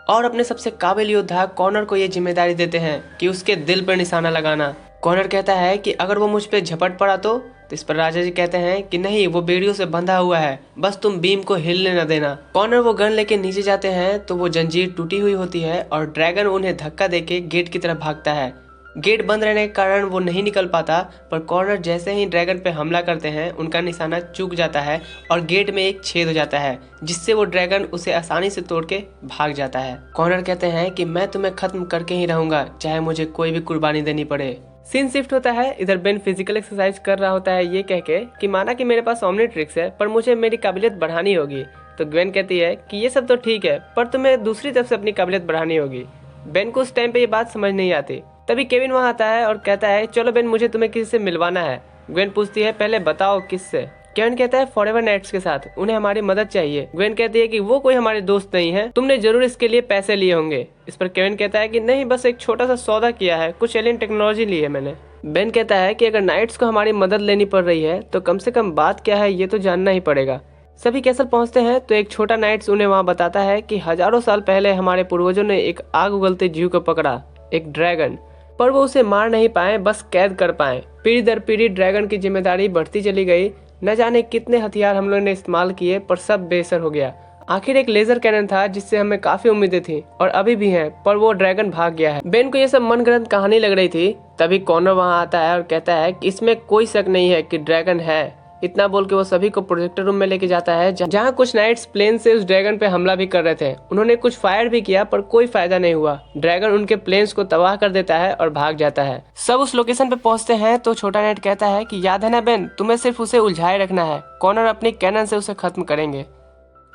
और अपने सबसे काबिल योद्धा कॉनर को ये जिम्मेदारी देते हैं कि उसके दिल पर निशाना लगाना। कॉनर कहता है कि अगर वो मुझ पे झपट पड़ा तो इस पर राजा जी कहते हैं कि नहीं, वो बेड़ियों से बंधा हुआ है, बस तुम बीम को हिलने न देना। कॉनर वो गन लेके नीचे जाते हैं तो वो जंजीर टूटी हुई होती है और ड्रैगन उन्हें धक्का देके गेट की तरफ भागता है। गेट बंद रहने के कारण वो नहीं निकल पाता, पर कॉर्नर जैसे ही ड्रैगन पे हमला करते हैं उनका निशाना चूक जाता है और गेट में एक छेद हो जाता है, जिससे वो ड्रैगन उसे आसानी से तोड़ के भाग जाता है। कॉर्नर कहते हैं कि मैं तुम्हें खत्म करके ही रहूंगा, चाहे मुझे कोई भी कुर्बानी देनी पड़े। सीन शिफ्ट होता है, इधर बेन फिजिकल एक्सरसाइज कर रहा होता है ये कह के कि माना कि मेरे पास ओमनिट्रिक्स है पर मुझे मेरी काबिलियत बढ़ानी होगी। तो ग्वेन कहती है कि ये सब तो ठीक है पर तुम्हें दूसरी तरफ से अपनी काबिलियत बढ़ानी होगी। बेन को उस टाइम पे ये बात समझ नहीं आती। तभी केविन वहाँ आता है और कहता है चलो बेन, मुझे तुम्हें किसी से मिलवाना है। ग्वेन पूछती है पहले बताओ किससे। केविन कहता है फॉरएवर नाइट्स के साथ, उन्हें हमारी मदद चाहिए। ग्वेन कहती है कि वो कोई हमारे दोस्त नहीं है, तुमने जरूर इसके लिए पैसे लिए होंगे। इस पर केविन कहता है कि नहीं, बस एक छोटा सा सौदा किया है, कुछ एलियन टेक्नोलॉजी ली है मैंने। बेन कहता है कि अगर नाइट्स को हमारी मदद लेनी पड़ रही है तो कम से कम बात क्या है ये तो जानना ही पड़ेगा। सभी कैसल पहुंचते हैं तो एक छोटा नाइट्स उन्हें वहां बताता है कि हजारों साल पहले हमारे पूर्वजों ने एक आग उगलते जीव को पकड़ा, एक ड्रैगन, पर वो उसे मार नहीं पाए, बस कैद कर पाए। पीढ़ी दर पीढ़ी ड्रैगन की जिम्मेदारी बढ़ती चली गई। न जाने कितने हथियार हम लोगों ने इस्तेमाल किए पर सब बेअसर हो गया। आखिर एक लेजर कैनन था जिससे हमें काफी उम्मीदें थी और अभी भी हैं, पर वो ड्रैगन भाग गया है। बेन को ये सब मनगढ़ंत कहानी लग रही थी। तभी कॉर्नर वहां आता है और कहता है कि इसमें कोई शक नहीं है कि ड्रैगन है। इतना बोल के वो सभी को प्रोजेक्टर रूम में लेके जाता है जहाँ कुछ नाइट्स प्लेन से उस ड्रैगन पे हमला भी कर रहे थे। उन्होंने कुछ फायर भी किया पर कोई फायदा नहीं हुआ। ड्रैगन उनके प्लेन्स को तबाह कर देता है और भाग जाता है। सब उस लोकेशन पे पहुंचते हैं तो छोटा नाइट कहता है कि याद है ना बेन, तुम्हें सिर्फ उसे उलझाए रखना है, कॉर्नर अपनी कैनन से उसे खत्म करेंगे।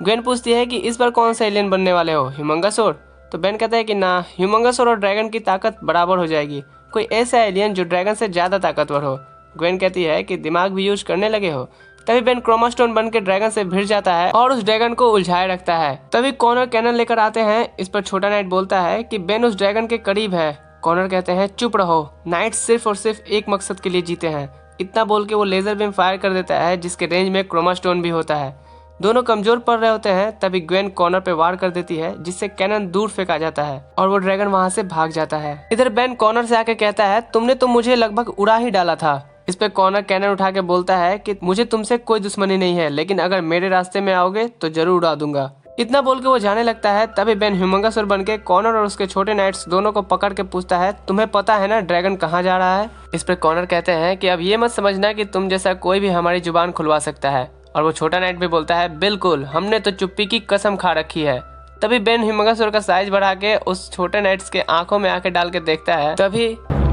ग्वेन पूछती है कि इस बार कौन सा एलियन बनने वाले हो, ह्यूमंगासोर? तो बेन कहता है कि ना, ह्यूमंगासोर और ड्रैगन की ताकत बराबर हो जाएगी, कोई ऐसा एलियन जो ड्रैगन से ज्यादा ताकतवर हो। ग्वेन कहती है कि दिमाग भी यूज करने लगे हो। तभी बेन क्रोमा स्टोन बन के ड्रैगन से भिड़ जाता है और उस ड्रैगन को उलझाए रखता है। तभी कॉनर कैनन लेकर आते हैं। इस पर छोटा नाइट बोलता है कि बेन उस ड्रैगन के करीब है। कॉनर कहते हैं चुप रहो, नाइट सिर्फ और सिर्फ एक मकसद के लिए जीते हैं। इतना बोल के वो लेजर बीम फायर कर देता है जिसके रेंज में क्रोमा स्टोन भी होता है। दोनों कमजोर पड़ रहे होते हैं। तभी ग्वेन कॉनर पे वार कर देती है जिससे कैनन दूर फेंका जाता है और वो ड्रैगन वहां से भाग जाता है। इधर बेन कॉनर से आके कहता है तुमने तो मुझे लगभग उड़ा ही डाला था। इस पे कॉनर कैनन उठा के बोलता है कि मुझे तुमसे कोई दुश्मनी नहीं है, लेकिन अगर मेरे रास्ते में आओगे तो जरूर उड़ा दूंगा। इतना बोल के वो जाने लगता है। तभी बेन ह्यूमंगासोर बन के कॉनर और उसके छोटे नाइट्स दोनों को पकड़ के पूछता है तुम्हें पता है ना ड्रैगन कहाँ जा रहा है? इस पर कॉनर कहते हैं कि अब ये मत समझना कि तुम जैसा कोई भी हमारी जुबान खुलवा सकता है। और वो छोटा नाइट भी बोलता है बिल्कुल, हमने तो चुप्पी की कसम खा रखी है। तभी बेन ह्यूमंगासोर का साइज बढ़ा के उस छोटे नाइट्स के आंखों में आके डाल के देखता है। तभी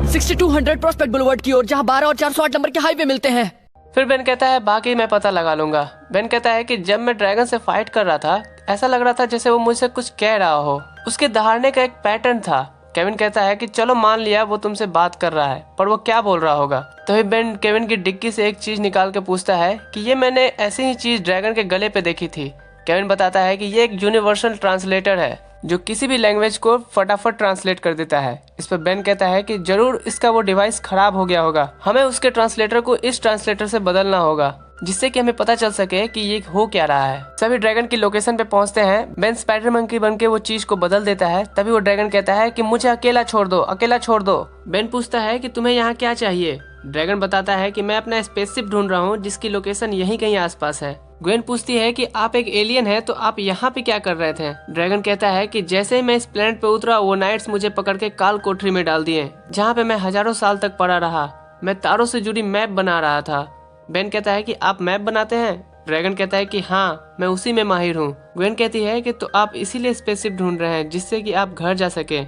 6200 प्रोस्पेक्ट बुलवर्ड की ओर, जहां 12 और 408 नंबर के हाईवे मिलते हैं। फिर बेन कहता है बाकी मैं पता लगा लूंगा। बेन कहता है कि जब मैं ड्रैगन से फाइट कर रहा था ऐसा लग रहा था जैसे वो मुझसे कुछ कह रहा हो, उसके दहाड़ने का एक पैटर्न था। केविन कहता है कि चलो मान लिया वो तुमसे बात कर रहा है, पर वो क्या बोल रहा होगा? तभी बेन केविन की डिक्की से एक चीज निकाल के पूछता है कि ये मैंने ऐसी ही चीज ड्रैगन के गले पे देखी थी। केविन बताता है कि ये एक यूनिवर्सल ट्रांसलेटर है जो किसी भी लैंग्वेज को फटाफट ट्रांसलेट कर देता है। इस पर बेन कहता है कि जरूर इसका वो डिवाइस खराब हो गया होगा, हमें उसके ट्रांसलेटर को इस ट्रांसलेटर से बदलना होगा जिससे कि हमें पता चल सके कि ये हो क्या रहा है। सभी ड्रैगन की लोकेशन पे पहुंचते हैं। बेन स्पाइडर मंकी बन के वो चीज को बदल देता है। तभी वो ड्रैगन कहता है कि मुझे अकेला छोड़ दो, अकेला छोड़ दो। बेन पूछता है कि तुम्हें यहाँ क्या चाहिए? ड्रैगन बताता है कि मैं अपना स्पेसशिप ढूंढ रहा हूँ जिसकी लोकेशन यहीं कहीं आसपास है। ग्वेन पूछती है कि आप एक एलियन है तो आप यहाँ पे क्या कर रहे थे? ड्रैगन कहता है कि जैसे ही मैं इस प्लेनेट पे उतरा वो नाइट्स मुझे पकड़ के काल कोठरी में डाल दिए जहाँ पे मैं हजारों साल तक पड़ा रहा। मैं तारों से जुड़ी मैप बना रहा था। बेन कहता है कि आप मैप बनाते हैं? ड्रैगन कहता है कि हाँ, मैं उसी में माहिर हूँ। ग्वेन कहती है कि तो आप इसीलिए स्पेसशिप ढूंढ रहे हैं जिससे कि आप घर जा सके।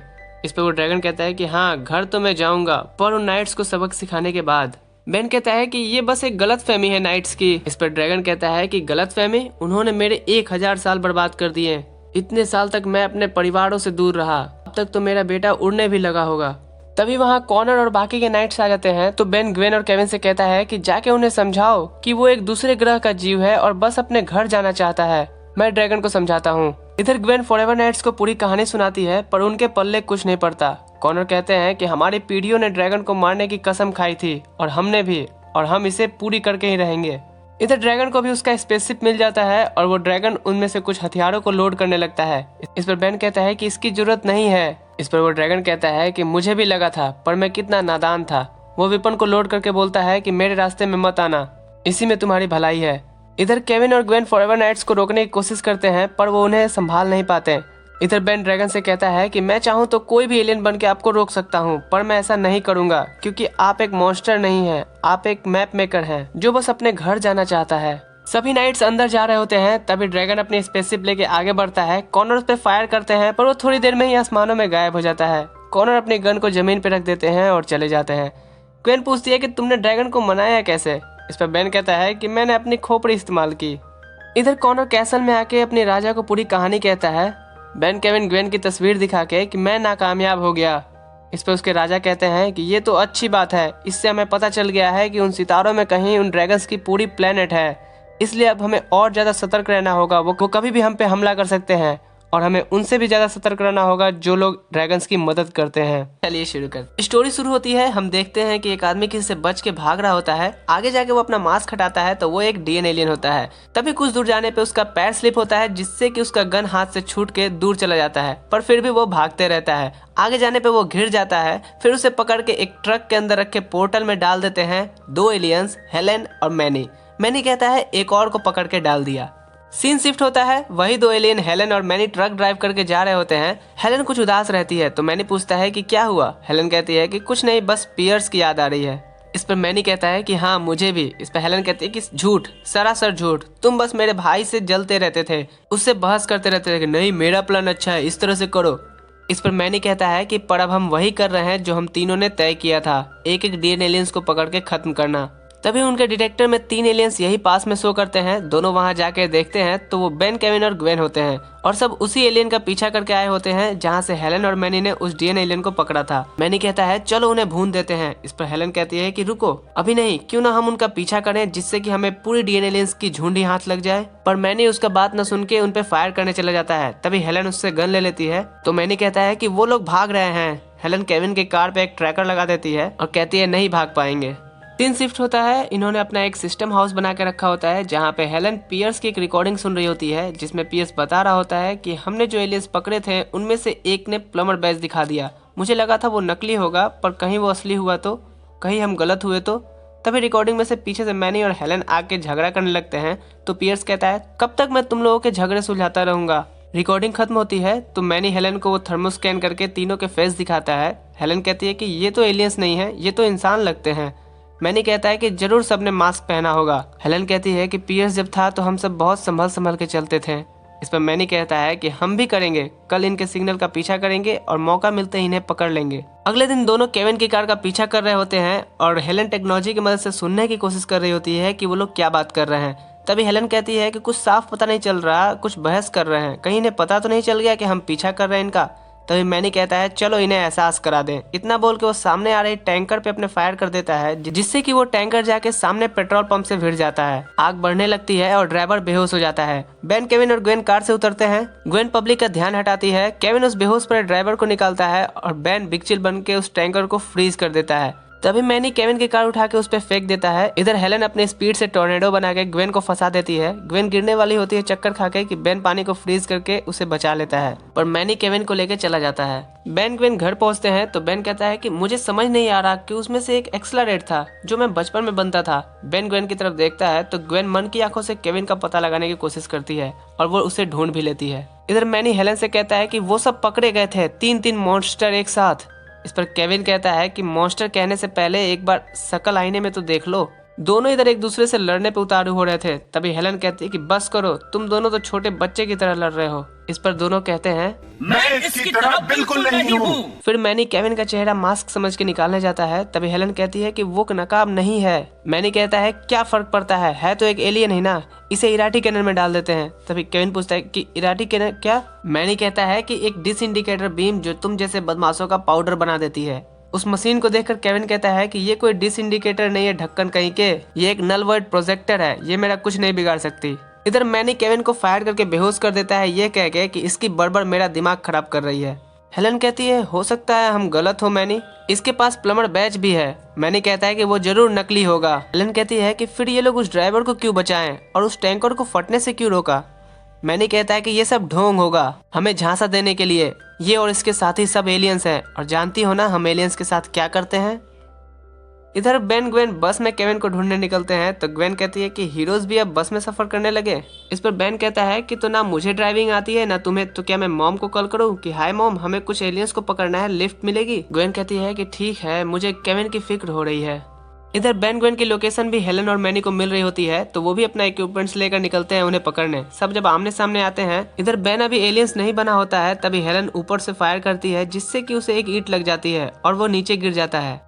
इस पे वो ड्रैगन कहता है कि हाँ, घर तो मैं जाऊंगा पर उन नाइट्स को सबक सिखाने के बाद। बेन कहता है कि ये बस एक गलत फहमी है नाइट्स की। इस पर ड्रैगन कहता है कि गलत फहमी? उन्होंने मेरे 1000 साल बर्बाद कर दिए। इतने साल तक मैं अपने परिवारों से दूर रहा, अब तक तो मेरा बेटा उड़ने भी लगा होगा। तभी वहाँ कॉनर और बाकी के नाइट्स आ जाते हैं। तो बेन ग्वेन और केविन से कहता है कि जाके उन्हें समझाओ कि वो एक दूसरे ग्रह का जीव है और बस अपने घर जाना चाहता है। मैं ड्रैगन को समझाता हूँ। इधर ग्वेन फॉरएवर नाइट्स को पूरी कहानी सुनाती है पर उनके पल्ले कुछ नहीं पड़ता। कॉनर कहते हैं कि हमारी पीढ़ियों ने ड्रैगन को मारने की कसम खाई थी और हमने भी, और हम इसे पूरी करके ही रहेंगे। इधर ड्रैगन को भी उसका स्पेसशिप मिल जाता है और वो ड्रैगन उनमें से कुछ हथियारों को लोड करने लगता है। इस पर बेन कहता है कि इसकी जरूरत नहीं है। इस पर वो ड्रैगन कहता है कि मुझे भी लगा था पर मैं कितना नादान था। वो वेपन को लोड करके बोलता है कि मेरे रास्ते में मत आना, इसी में तुम्हारी भलाई है। इधर केविन और ग्वेन फॉरएवर नाइट्स को रोकने की कोशिश करते हैं पर वो उन्हें संभाल नहीं पाते। इधर बेन ड्रैगन से कहता है कि मैं चाहूँ तो कोई भी एलियन बन के आपको रोक सकता हूँ पर मैं ऐसा नहीं करूंगा क्योंकि आप एक मॉन्स्टर नहीं है, आप एक मैप मेकर हैं जो बस अपने घर जाना चाहता है। सभी नाइट्स अंदर जा रहे होते हैं। तभी ड्रैगन अपनी स्पेसशिप लेके आगे बढ़ता है। कॉनर उस पे फायर करते हैं पर वो थोड़ी देर में ही आसमानों में गायब हो जाता है। कॉनर अपनी गन को जमीन पे रख देते हैं और चले जाते हैं। ग्वेन पूछती है कि तुमने ड्रैगन को मनाया कैसे? इस पर बेन कहता है कि मैंने अपनी खोपड़ी इस्तेमाल की। इधर कॉनर कैसल में आके अपने राजा को पूरी कहानी कहता है। बेन केविन ग्वेन की तस्वीर दिखा के कि मैं नाकामयाब हो गया। इस पर उसके राजा कहते हैं कि ये तो अच्छी बात है, इससे हमें पता चल गया है कि उन सितारों में कहीं उन ड्रैगन्स की पूरी प्लेनेट है, इसलिए अब हमें और ज्यादा सतर्क रहना होगा। वो कभी भी हम पे हमला कर सकते हैं और हमें उनसे भी ज्यादा सतर्क रहना होगा जो लोग ड्रैगन्स की मदद करते हैं। चलिए शुरू करते। स्टोरी शुरू होती है। हम देखते हैं कि एक आदमी किसी से बच के भाग रहा होता है। आगे जाके वो अपना मास्क हटाता है तो वो एक डीएन एलियन होता है। तभी कुछ दूर जाने पे उसका पैर स्लिप होता है जिससे कि उसका गन हाथ से छूट के दूर चला जाता है, पर फिर भी वो भागते रहता है। आगे जाने पे वो घिर जाता है। फिर उसे पकड़ के एक ट्रक के अंदर रख के पोर्टल में डाल देते हैं दो एलियंस, हेलेन और मैनी। मैनी कहता है एक और को पकड़ के डाल दिया। सीन शिफ्ट होता है। वही दो एलियन हेलेन और मैनी ट्रक ड्राइव करके जा रहे होते हैं। हेलेन कुछ उदास रहती है तो मैनी पूछता है कि क्या हुआ? हेलेन कहती है कि कुछ नहीं, बस पियर्स की याद आ रही है। इस पर मैनी कहता है कि हाँ मुझे भी। इस पर हेलेन कहती है कि झूठ, सरासर झूठ, तुम बस मेरे भाई से जलते रहते थे, उससे बहस करते रहते थे कि नहीं मेरा प्लान अच्छा है, इस तरह से करो। इस पर मैनी कहता है कि पर अब हम वही कर रहे हैं जो हम तीनों ने तय किया था, एक एक डीएन एलियंस को पकड़ के खत्म करना। तभी उनके डिटेक्टर में 3 एलियंस यही पास में शो करते हैं। दोनों वहां जाके देखते हैं तो वो बेन, केविन और ग्वेन होते हैं और सब उसी एलियन का पीछा करके आए होते हैं जहां से हेलन और मैनी ने उस डीएन एलियन को पकड़ा था। मैनी कहता है चलो उन्हें भून देते हैं। इस पर हेलन कहती है कि रुको, अभी नहीं, क्यों ना हम उनका पीछा करें जिससे कि हमें पूरी डीएन एलियंस की झुंड हाथ लग जाए। पर मैनी उसका बात न सुन के उन पे फायर करने चला जाता है। तभी हेलन उससे गन ले लेती है तो मैनी कहता है कि वो लोग भाग रहे हैं। हेलन केविन के कार पे एक ट्रैकर लगा देती है और कहती है नहीं भाग पाएंगे। 3 शिफ्ट होता है। इन्होंने अपना एक सिस्टम हाउस बना के रखा होता है जहाँ पे हेलन पियर्स की एक रिकॉर्डिंग सुन रही होती है जिसमें पियर्स बता रहा होता है कि हमने जो एलियंस पकड़े थे उनमें से एक ने प्लमर बैज दिखा दिया। मुझे लगा था वो नकली होगा, पर कहीं वो असली हुआ तो, कहीं हम गलत हुए तो। तभी रिकॉर्डिंग में से पीछे से मैनी और हेलन आके झगड़ा करने लगते हैं तो पियर्स कहता है कब तक मैं तुम लोगों के झगड़े सुलझाता रहूंगा। रिकॉर्डिंग खत्म होती है तो मैनी हेलन को वो थर्मो स्कैन करके तीनों के फेस दिखाता है। हेलन कहती है कि ये तो एलियंस नहीं है, ये तो इंसान लगते हैं। मैनी कहता है कि जरूर सबने मास्क पहना होगा। हेलन कहती है कि पियर्स जब था तो हम सब बहुत संभल संभल के चलते थे। इस पर मैनी कहता है कि हम भी करेंगे, कल इनके सिग्नल का पीछा करेंगे और मौका मिलते ही इन्हें पकड़ लेंगे। अगले दिन दोनों केविन की कार का पीछा कर रहे होते हैं और हेलन टेक्नोलॉजी की मदद से सुनने की कोशिश कर रही होती है कि वो लोग क्या बात कर रहे हैं। तभी हेलन कहती है कि कुछ साफ पता नहीं चल रहा, कुछ बहस कर रहे हैं, कहीं इन्हें पता तो नहीं चल गया कि हम पीछा कर रहे हैं इनका। तभी मैनी कहता है चलो इन्हें एहसास करा दें। इतना बोल के वो सामने आ रही टैंकर पे अपने फायर कर देता है जिससे कि वो टैंकर जाके सामने पेट्रोल पंप से भिड़ जाता है। आग बढ़ने लगती है और ड्राइवर बेहोश हो जाता है। बेन, केविन और ग्वेन कार से उतरते हैं। ग्वेन पब्लिक का ध्यान हटाती है। केविन उस बेहोश पड़े ड्राइवर को निकालता है और बेन बिग चिल बन के उस टैंकर को फ्रीज कर देता है। तभी मैनी केविन की कार उठा के उस पे फेंक देता है। इधर हेलन अपनी स्पीड से टोर्नेडो बना के ग्वेन को फंसा देती है। ग्वेन गिरने वाली होती है चक्कर खा के कि बेन पानी को फ्रीज करके उसे बचा लेता है, पर मैनी केविन को लेके चला जाता है। बेन ग्वेन घर पहुंचते हैं तो बेन कहता है कि मुझे समझ नहीं आ रहा कि उसमें से एक एक्सलरेट था जो मैं बचपन में बनता था। बेन ग्वेन की तरफ देखता है तो ग्वेन मन की आंखों से केविन का पता लगाने की कोशिश करती है और वो उसे ढूंढ भी लेती है। इधर मैनी हेलन से कहता है कि वो सब पकड़े गए थे, 3 मॉन्स्टर एक साथ। इस पर केविन कहता है कि मॉन्स्टर कहने से पहले एक बार शक्ल आईने में तो देख लो। दोनों इधर एक दूसरे से लड़ने पे उतारू हो रहे थे। तभी हेलन कहती है कि बस करो, तुम दोनों तो छोटे बच्चे की तरह लड़ रहे हो। इस पर दोनों कहते हैं मैं इसकी तरह बिल्कुल नहीं हूँ। फिर मैनी केविन का चेहरा मास्क समझ के निकालने जाता है। तभी हेलन कहती है कि वो नकाब नहीं है। मैनी कहता है क्या फर्क पड़ता है तो एक एलियन ही ना, इसे इराटी कैनन में डाल देते हैं। तभी केविन पूछता है कि इराटी कैनन क्या? मैनी कहता है कि एक डिसइंडिकेटर बीम जो तुम जैसे बदमाशों का पाउडर बना देती है। उस मशीन को देखकर केविन कहता है कि ये कोई डिसइंडिकेटर नहीं है ढक्कन कहीं के, ये एक नल वर्ड प्रोजेक्टर है, ये मेरा कुछ नहीं बिगाड़ सकती। इधर मैनी केविन को फायर करके बेहोश कर देता है ये कह के कि इसकी बड़बड़ मेरा दिमाग खराब कर रही है। हेलन कहती है हो सकता है हम गलत हो मैनी, इसके पास प्लमर बैच भी है। मैनी कहता है कि वो जरूर नकली होगा। हेलन कहती है कि फिर ये लोग उस ड्राइवर को क्यों बचाएं और उस टैंकर को फटने से क्यों रोका। मैनी कहता है कि ये सब ढोंग होगा हमें झांसा देने के लिए, ये और इसके साथी सब एलियंस हैं और जानती हो ना हम एलियंस के साथ क्या करते हैं। इधर बेन ग्वेन बस में केविन को ढूंढने निकलते हैं तो ग्वेन कहती है कि हीरोज भी अब बस में सफर करने लगे। इस पर बेन कहता है कि तो ना मुझे ड्राइविंग आती है ना तुम्हें, तो क्या मैं मॉम को कॉल करूं कि हाय मॉम हमें कुछ एलियंस को पकड़ना है, लिफ्ट मिलेगी। ग्वेन कहती है कि ठीक है, मुझे केविन की फिक्र हो रही है। इधर बेन ग्वेन की लोकेशन भी हेलन और मैनी को मिल रही होती है तो वो भी अपना इक्विपमेंट्स लेकर निकलते हैं उन्हें पकड़ने। सब जब आमने सामने आते हैं, इधर बेन अभी एलियंस नहीं बना होता है। तभी हेलन ऊपर से फायर करती है जिससे कि उसे एक ईंट लग जाती है और वो नीचे गिर जाता है।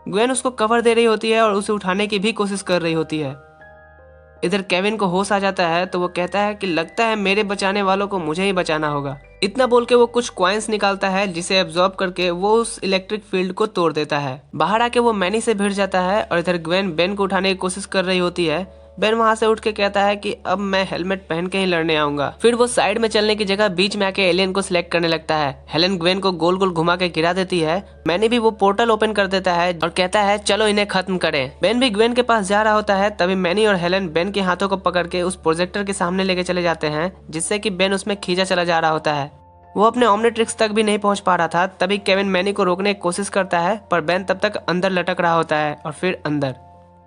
ग्वेन उसको कवर दे रही होती है और उसे उठाने की भी कोशिश कर रही होती है। इधर केविन को होश आ जाता है तो वो कहता है कि लगता है मेरे बचाने वालों को मुझे ही बचाना होगा। इतना बोल के वो कुछ कॉइन्स निकालता है जिसे एब्जॉर्ब करके वो उस इलेक्ट्रिक फील्ड को तोड़ देता है। बाहर आके वो मैनी से भिड़ जाता है और इधर ग्वेन बेन को उठाने की कोशिश कर रही होती है। बेन वहां से उठ के कहता है कि अब मैं हेलमेट पहन के ही लड़ने आऊंगा। फिर वो साइड में चलने की जगह बीच में आके एलियन को सिलेक्ट करने लगता है। हेलन ग्वेन को गोल गोल घुमा के गिरा देती है। मैनी भी वो पोर्टल ओपन कर देता है और कहता है चलो इन्हें खत्म करें। बेन भी ग्वेन के पास जा रहा होता है। तभी मैनी और हेलन बेन के हाथों को पकड़ के उस प्रोजेक्टर के सामने लेके चले जाते हैं जिससे कि बेन उसमें खींचा चला जा रहा होता है। वो अपने ऑमनिट्रिक्स तक भी नहीं पहुंच पा रहा था। तभी केविन मैनी को रोकने की कोशिश करता है पर बेन तब तक अंदर लटक रहा होता है और फिर अंदर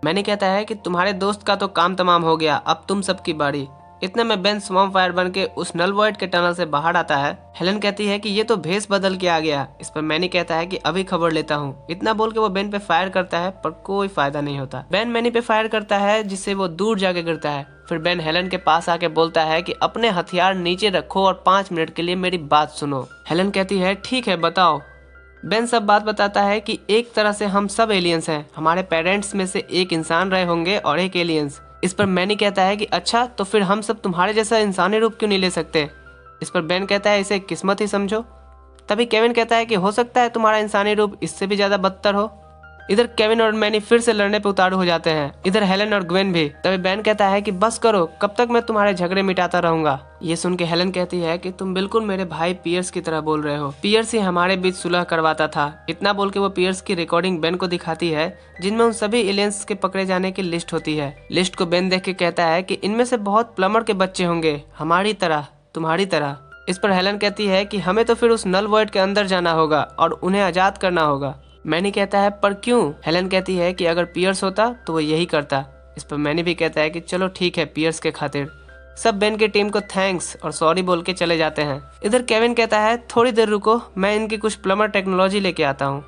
मैनी कहता है कि तुम्हारे दोस्त का तो काम तमाम हो गया, अब तुम सबकी बारी। इतने में बेन स्वॉर्म फायर बन के उस नल वॉइड के टनल से बाहर आता है। हेलन कहती है कि ये तो भेस बदल के आ गया। इस पर मैनी कहता है कि अभी खबर लेता हूँ। इतना बोल के वो बेन पे फायर करता है पर कोई फायदा नहीं होता। बेन मैनी पे फायर करता है जिससे वो दूर जाके गिरता है। फिर बेन हेलन के पास आके बोलता है कि अपने हथियार नीचे रखो और 5 मिनट के लिए मेरी बात सुनो। हेलन कहती है ठीक है बताओ। बेन सब बात बताता है कि एक तरह से हम सब एलियंस हैं, हमारे पेरेंट्स में से एक इंसान रहे होंगे और एक एलियंस। इस पर मैनी कहता है कि अच्छा, तो फिर हम सब तुम्हारे जैसा इंसानी रूप क्यों नहीं ले सकते। इस पर बेन कहता है इसे किस्मत ही समझो। तभी केविन कहता है कि हो सकता है तुम्हारा इंसानी रूप इससे भी ज्यादा बदतर हो। इधर केविन और मैनी फिर से लड़ने पे उतारू हो जाते हैं, इधर हेलन और ग्वेन भी। तभी बेन कहता है कि बस करो, कब तक मैं तुम्हारे झगड़े मिटाता रहूंगा। ये सुन के हेलन कहती है कि तुम बिल्कुल मेरे भाई पियर्स की तरह बोल रहे हो, पियर्स ही हमारे बीच सुलह करवाता था। इतना बोल के वो पियर्स की रिकॉर्डिंग बेन को दिखाती है, जिनमें उन सभी एलियंस के पकड़े जाने की लिस्ट होती है। लिस्ट को बेन देख के कहता है कि इनमें से बहुत प्लम्बर के बच्चे होंगे, हमारी तरह, तुम्हारी तरह। इस पर हेलन कहती है कि हमें तो फिर उस नल वॉइड के अंदर जाना होगा और उन्हें आजाद करना होगा। मैनी कहता है पर क्यों। हेलन कहती है कि अगर पियर्स होता तो वो यही करता। इस पर मैनी भी कहता है कि चलो ठीक है, पियर्स के खातिर। सब बेन की टीम को थैंक्स और सॉरी बोल के चले जाते हैं। इधर केविन कहता है थोड़ी देर रुको, मैं इनकी कुछ प्लम्बर टेक्नोलॉजी लेके आता हूँ।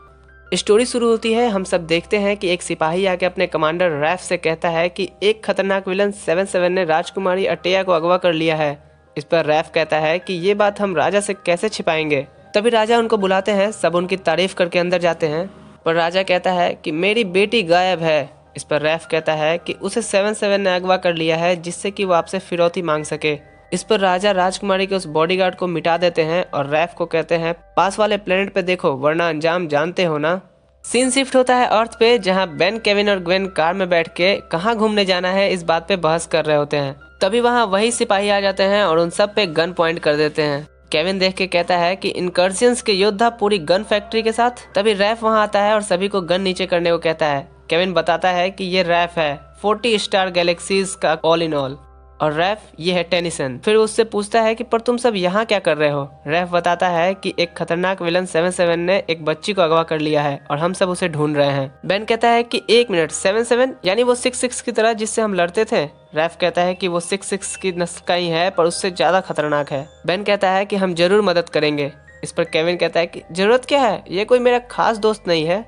स्टोरी शुरू होती है, हम सब देखते हैं कि एक सिपाही आके अपने कमांडर रैफ से कहता है कि एक खतरनाक विलन 77 ने राजकुमारी अटेया को अगवा कर लिया है। इस पर रैफ कहता है कि ये बात हम राजा से कैसे छिपाएंगे। तभी राजा उनको बुलाते हैं, सब उनकी तारीफ करके अंदर जाते हैं, पर राजा कहता है कि मेरी बेटी गायब है। इस पर रैफ कहता है कि उसे 77 ने अगवा कर लिया है जिससे कि वो आपसे फिरौती मांग सके। इस पर राजा राजकुमारी के उस बॉडीगार्ड को मिटा देते हैं और रैफ को कहते हैं पास वाले प्लेनेट पे देखो वरना अंजाम जानते हो ना। सीन शिफ्ट होता है अर्थ पे, जहाँ बेन, केविन और ग्वेन कार में बैठ के कहाँ घूमने जाना है इस बात पे बहस कर रहे होते हैं। तभी वहाँ वही सिपाही आ जाते हैं और उन सब पे गन पॉइंट कर देते हैं। केविन देख के कहता है कि इनकर्सियंस के योद्धा पूरी गन फैक्ट्री के साथ। तभी रैफ वहां आता है और सभी को गन नीचे करने को कहता है। केविन बताता है कि ये रैफ है 40 स्टार गैलेक्सीज का ऑल इन ऑल, और रैफ ये है टेनिसन। फिर उससे पूछता है कि पर तुम सब यहाँ क्या कर रहे हो। रैफ बताता है कि एक खतरनाक विलन 77 ने एक बच्ची को अगवा कर लिया है और हम सब उसे ढूंढ रहे हैं। बेन कहता है कि एक मिनट, 77 यानी वो 66 की तरह जिससे हम लड़ते थे। रैफ कहता है कि वो 66 की नस्ल का ही है पर उससे ज्यादा खतरनाक है। बेन कहता है कि हम जरूर मदद करेंगे। इस पर केविन कहता है कि जरूरत क्या है, ये कोई मेरा खास दोस्त नहीं है।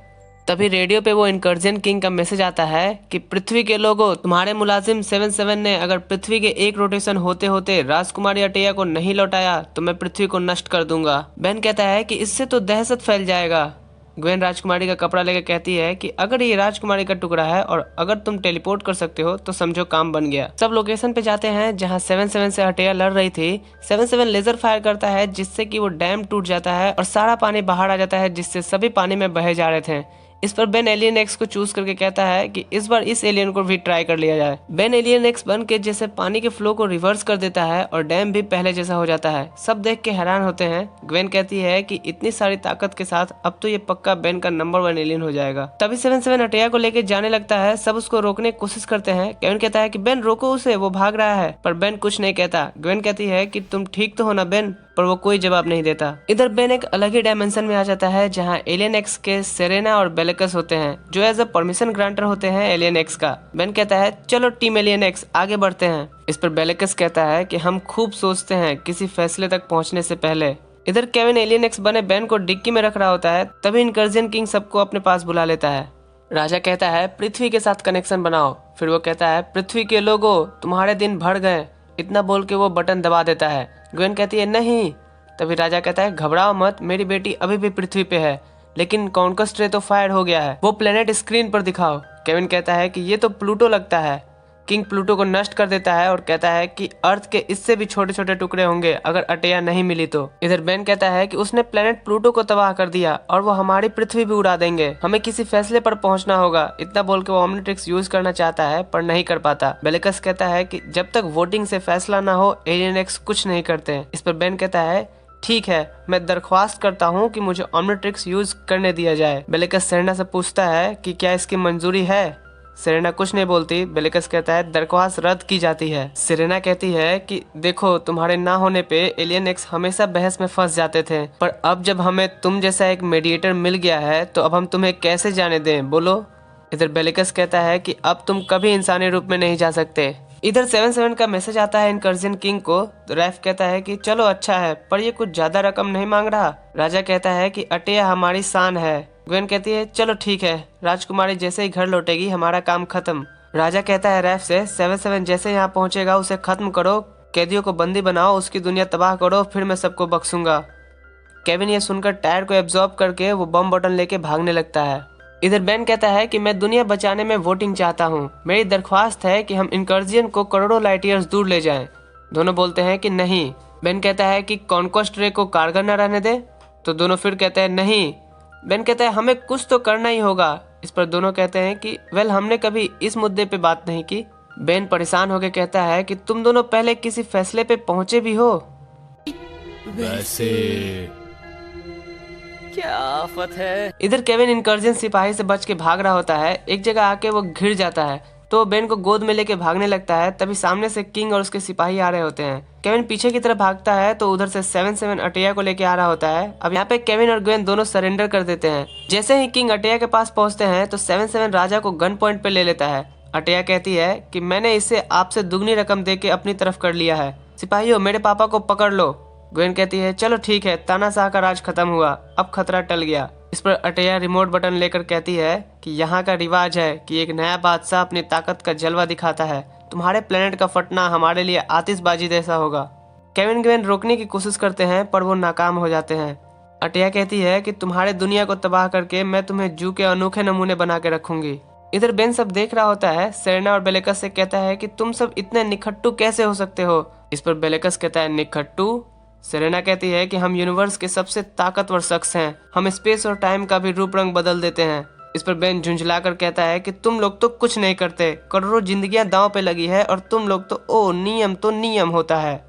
तभी रेडियो पे वो इनकर्जन किंग का मैसेज आता है कि पृथ्वी के लोगों, तुम्हारे मुलाजिम 77 ने अगर पृथ्वी के एक रोटेशन होते होते राजकुमारी अटेया को नहीं लौटाया तो मैं पृथ्वी को नष्ट कर दूंगा। बेन कहता है कि इससे तो दहशत फैल जाएगा। ग्वेन राजकुमारी का कपड़ा लेकर कहती है कि अगर ये राजकुमारी का टुकड़ा है और अगर तुम टेलीपोर्ट कर सकते हो तो समझो काम बन गया। सब लोकेशन पे जाते हैं जहां 77 से अटेया लड़ रही थी। 77 लेजर फायर करता है जिससे कि वो डैम टूट जाता है और सारा पानी बाहर आ जाता है जिससे सभी पानी में बहे जा रहे थे। इस पर बेन एलियन एक्स को चूज करके कहता है कि इस बार इस एलियन को भी ट्राई कर लिया जाए। बेन एलियन एक्स बन के जैसे पानी के फ्लो को रिवर्स कर देता है और डैम भी पहले जैसा हो जाता है। सब देख के हैरान होते हैं। ग्वेन कहती है कि इतनी सारी ताकत के साथ अब तो ये पक्का बेन का नंबर 1 एलियन हो जाएगा। तभी 77 अटेया को लेके जाने लगता है। सब उसको रोकने की कोशिश करते हैं। केविन कहता है कि बेन रोको उसे, वो भाग रहा है, पर बेन कुछ नहीं कहता। ग्वेन कहती है कि तुम ठीक तो हो ना बेन, पर वो कोई जवाब नहीं देता। इधर बेन एक अलग ही डायमेंशन में आ जाता है जहां एलियन एक्स के सेरेना और बेलेकस होते हैं जो एज अ परमिशन ग्रांटर होते हैं एलियन एक्स का। बेन कहता है चलो टीम एलियन एक्स आगे बढ़ते हैं। इस पर बेलेकस कहता है कि हम खूब सोचते हैं किसी फैसले तक पहुंचने से पहले। इधर केविन एलियन एक्स बने बेन को डिक्की में रख रहा होता है। तभी इनकर्जन किंग सबको अपने पास बुला लेता है। राजा कहता है पृथ्वी के साथ कनेक्शन बनाओ। फिर वो कहता है पृथ्वी के लोगों, तुम्हारे दिन भर गए। इतना बोल के वो बटन दबा देता है। ग्वेन कहती है नहीं। तभी राजा कहता है घबराओ मत, मेरी बेटी अभी भी पृथ्वी पे है, लेकिन कॉन्कस्ट रे तो फायर हो गया है, वो प्लेनेट स्क्रीन पर दिखाओ। केविन कहता है कि ये तो प्लूटो लगता है। किंग प्लूटो को नष्ट कर देता है और कहता है कि अर्थ के इससे भी छोटे छोटे टुकड़े होंगे अगर अटेया नहीं मिली तो। इधर बेन कहता है कि उसने प्लेनेट प्लूटो को तबाह कर दिया और वो हमारी पृथ्वी भी उड़ा देंगे, हमें किसी फैसले पर पहुंचना होगा। इतना बोल के वो ओमनिट्रिक्स यूज करना चाहता है पर नहीं कर पाता। बेलेकस कहता है कि जब तक वोटिंग से फैसला ना हो एलियन एक्स कुछ नहीं करते। इस पर बेन कहता है ठीक है, मैं दरख्वास्त करता हूँ कि मुझे ओमनिट्रिक्स यूज करने दिया जाए। बेलेकस सेरेना से पूछता है कि क्या इसकी मंजूरी है। सेरेना कुछ नहीं बोलती। बेलेकस कहता है दरख्वास्त रद्द की जाती है। सेरेना कहती है कि देखो, तुम्हारे ना होने पे एलियन एक्स हमेशा बहस में फंस जाते थे, पर अब जब हमें तुम जैसा एक मीडिएटर मिल गया है तो अब हम तुम्हें कैसे जाने दें, बोलो। इधर बेलेकस कहता है कि अब तुम कभी इंसानी रूप में नहीं जा सकते। इधर 77 का मैसेज आता है इनकर्जन किंग को। तो रैफ कहता है कि चलो अच्छा है, पर ये कुछ ज्यादा रकम नहीं मांग रहा। राजा कहता है कि अटेया हमारी शान है। ग्वेन कहती है चलो ठीक है, राजकुमारी जैसे ही घर लौटेगी हमारा काम खत्म। राजा कहता है रैफ से 77 जैसे यहाँ पहुंचेगा उसे खत्म करो, कैदियों को बंदी बनाओ, उसकी दुनिया तबाह करो, फिर मैं सबको बख्शूंगा। केविन ये सुनकर टायर को एब्जॉर्ब करके वो बम बटन लेके भागने लगता है। इधर बेन कहता है कि मैं दुनिया बचाने में वोटिंग चाहता हूँ, मेरी दरख्वास्त है कि हम इनकर्जन को करोड़ों लाइट ईयर्स दूर ले जाएं। दोनों बोलते हैं कि नहीं। बेन कहता है कि कॉन्क्वेस्ट रे को कारगर न रहने दे, तो दोनों फिर कहते हैं नहीं। बेन कहता है हमें कुछ तो करना ही होगा। इस पर दोनों कहते हैं कि वेल हमने कभी इस मुद्दे पे बात नहीं की। बेन परेशान होकर कहता है कि तुम दोनों पहले किसी फैसले पे पहुंचे भी हो। वैसे क्या आफत है। इधर केविन इनकर्जन सिपाही से बच के भाग रहा होता है। एक जगह आके वो घिर जाता है तो बेन को गोद में लेके भागने लगता है। तभी सामने से किंग और उसके सिपाही आ रहे होते हैं। केविन पीछे की तरफ भागता है तो उधर से 7-7 अटेया को लेके आ रहा होता है। अब यहाँ पे केविन और ग्वेन दोनों सरेंडर कर देते हैं। जैसे ही किंग अटेया के पास पहुंचते हैं तो 7-7 राजा को गन पॉइंट पे ले लेता है। अटेया कहती है कि मैंने इसे आपसे दुगनी रकम दे के अपनी तरफ कर लिया है, सिपाहियों मेरे पापा को पकड़ लो। ग्वेन कहती है चलो ठीक है, तानाशाह का राज खत्म हुआ, अब खतरा टल गया। इस पर अटेया रिमोट बटन लेकर कहती है कि यहाँ का रिवाज है कि एक नया बादशाह अपनी ताकत का जलवा दिखाता है, तुम्हारे प्लेनेट का फटना हमारे लिए आतिशबाजी जैसा होगा। केविन ग्वेन रोकने की कोशिश करते हैं पर वो नाकाम हो जाते हैं। अटेया कहती है कि तुम्हारे दुनिया को तबाह करके मैं तुम्हें जू के अनोखे नमूने बना के रखूंगी। इधर बेन सब देख रहा होता है। सेरेना और बेलेकस से कहता है कि तुम सब इतने निखट्टू कैसे हो सकते हो। इस पर बेलेकस कहता है निखट्टू। सेरेना कहती है कि हम यूनिवर्स के सबसे ताकतवर शख्स हैं, हम स्पेस और टाइम का भी रूप रंग बदल देते हैं। इस पर बेन झुंझलाकर कहता है कि तुम लोग तो कुछ नहीं करते, करोड़ों जिंदगियां दांव पे लगी है और तुम लोग तो ओ नियम तो नियम होता है।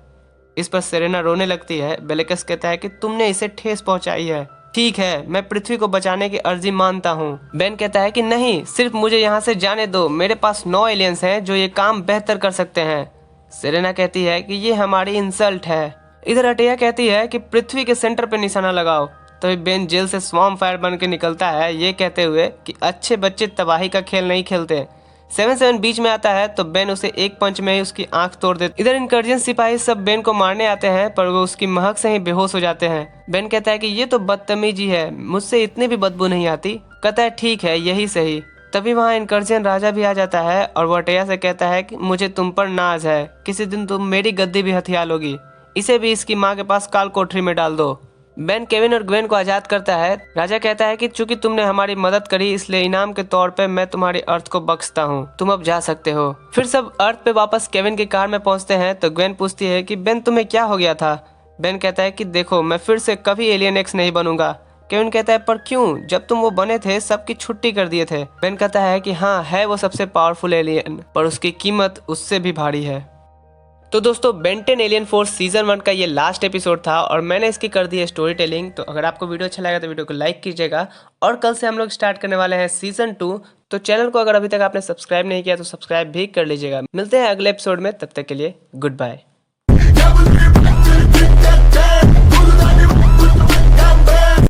इस पर सेरेना रोने लगती है। बेलेकस कहता है कि तुमने इसे ठेस पहुंचाई है। ठीक है, मैं पृथ्वी को बचाने की अर्जी मानता हूँ। बेन कहता है कि नहीं, सिर्फ मुझे यहाँ से जाने दो, मेरे पास 9 एलियंस हैं जो ये काम बेहतर कर सकते हैं। सेरेना कहती है कि ये हमारी इंसल्ट है। इधर अटेया कहती है कि पृथ्वी के सेंटर पे निशाना लगाओ। तभी बेन जेल से स्वॉर्म फायर बन के निकलता है, ये कहते हुए कि अच्छे बच्चे तबाही का खेल नहीं खेलते। 7-7 बीच में आता है तो बेन उसे एक पंच में ही उसकी आंख तोड़ देते। इधर इनकर्जन सिपाही सब बेन को मारने आते हैं पर वो उसकी महक से ही बेहोश हो जाते हैं। बेन कहता है कि ये तो बदतमीजी है, मुझसे इतनी भी बदबू नहीं आती। कहता है ठीक है, यही सही। तभी वहाँ इनकर्जन राजा भी आ जाता है और वो अटेया से कहता है कि मुझे तुम पर नाज है, किसी दिन तुम मेरी गद्दी भी हथिया लोगी, इसे भी इसकी माँ के पास काल कोठरी में डाल दो। बेन केविन और ग्वेन को आजाद करता है। राजा कहता है कि चूंकि तुमने हमारी मदद करी इसलिए इनाम के तौर पे मैं तुम्हारी अर्थ को बख्शता हूँ, तुम अब जा सकते हो। फिर सब अर्थ पे वापस केविन की कार में पहुंचते हैं तो ग्वेन पूछती है कि बेन तुम्हें क्या हो गया था। बेन कहता है कि देखो मैं फिर से कभी एलियन एक्स नहीं बनूंगा। केविन कहता है पर क्यों, जब तुम वो बने थे सबकी छुट्टी कर दिए थे। बेन कहता है कि हाँ है वो सबसे पावरफुल एलियन, पर उसकी कीमत उससे भी भारी है। तो दोस्तों बेन 10 एलियन फोर्स सीजन 1 का ये लास्ट एपिसोड था और मैंने इसकी कर दी है स्टोरी टेलिंग। तो अगर आपको वीडियो अच्छा लगा तो वीडियो को लाइक कीजिएगा और कल से हम लोग स्टार्ट करने वाले हैं सीजन 2। तो चैनल को अगर अभी तक आपने सब्सक्राइब नहीं किया तो सब्सक्राइब भी कर लीजिएगा। मिलते हैं अगले एपिसोड में, तब तक के लिए गुड बाय।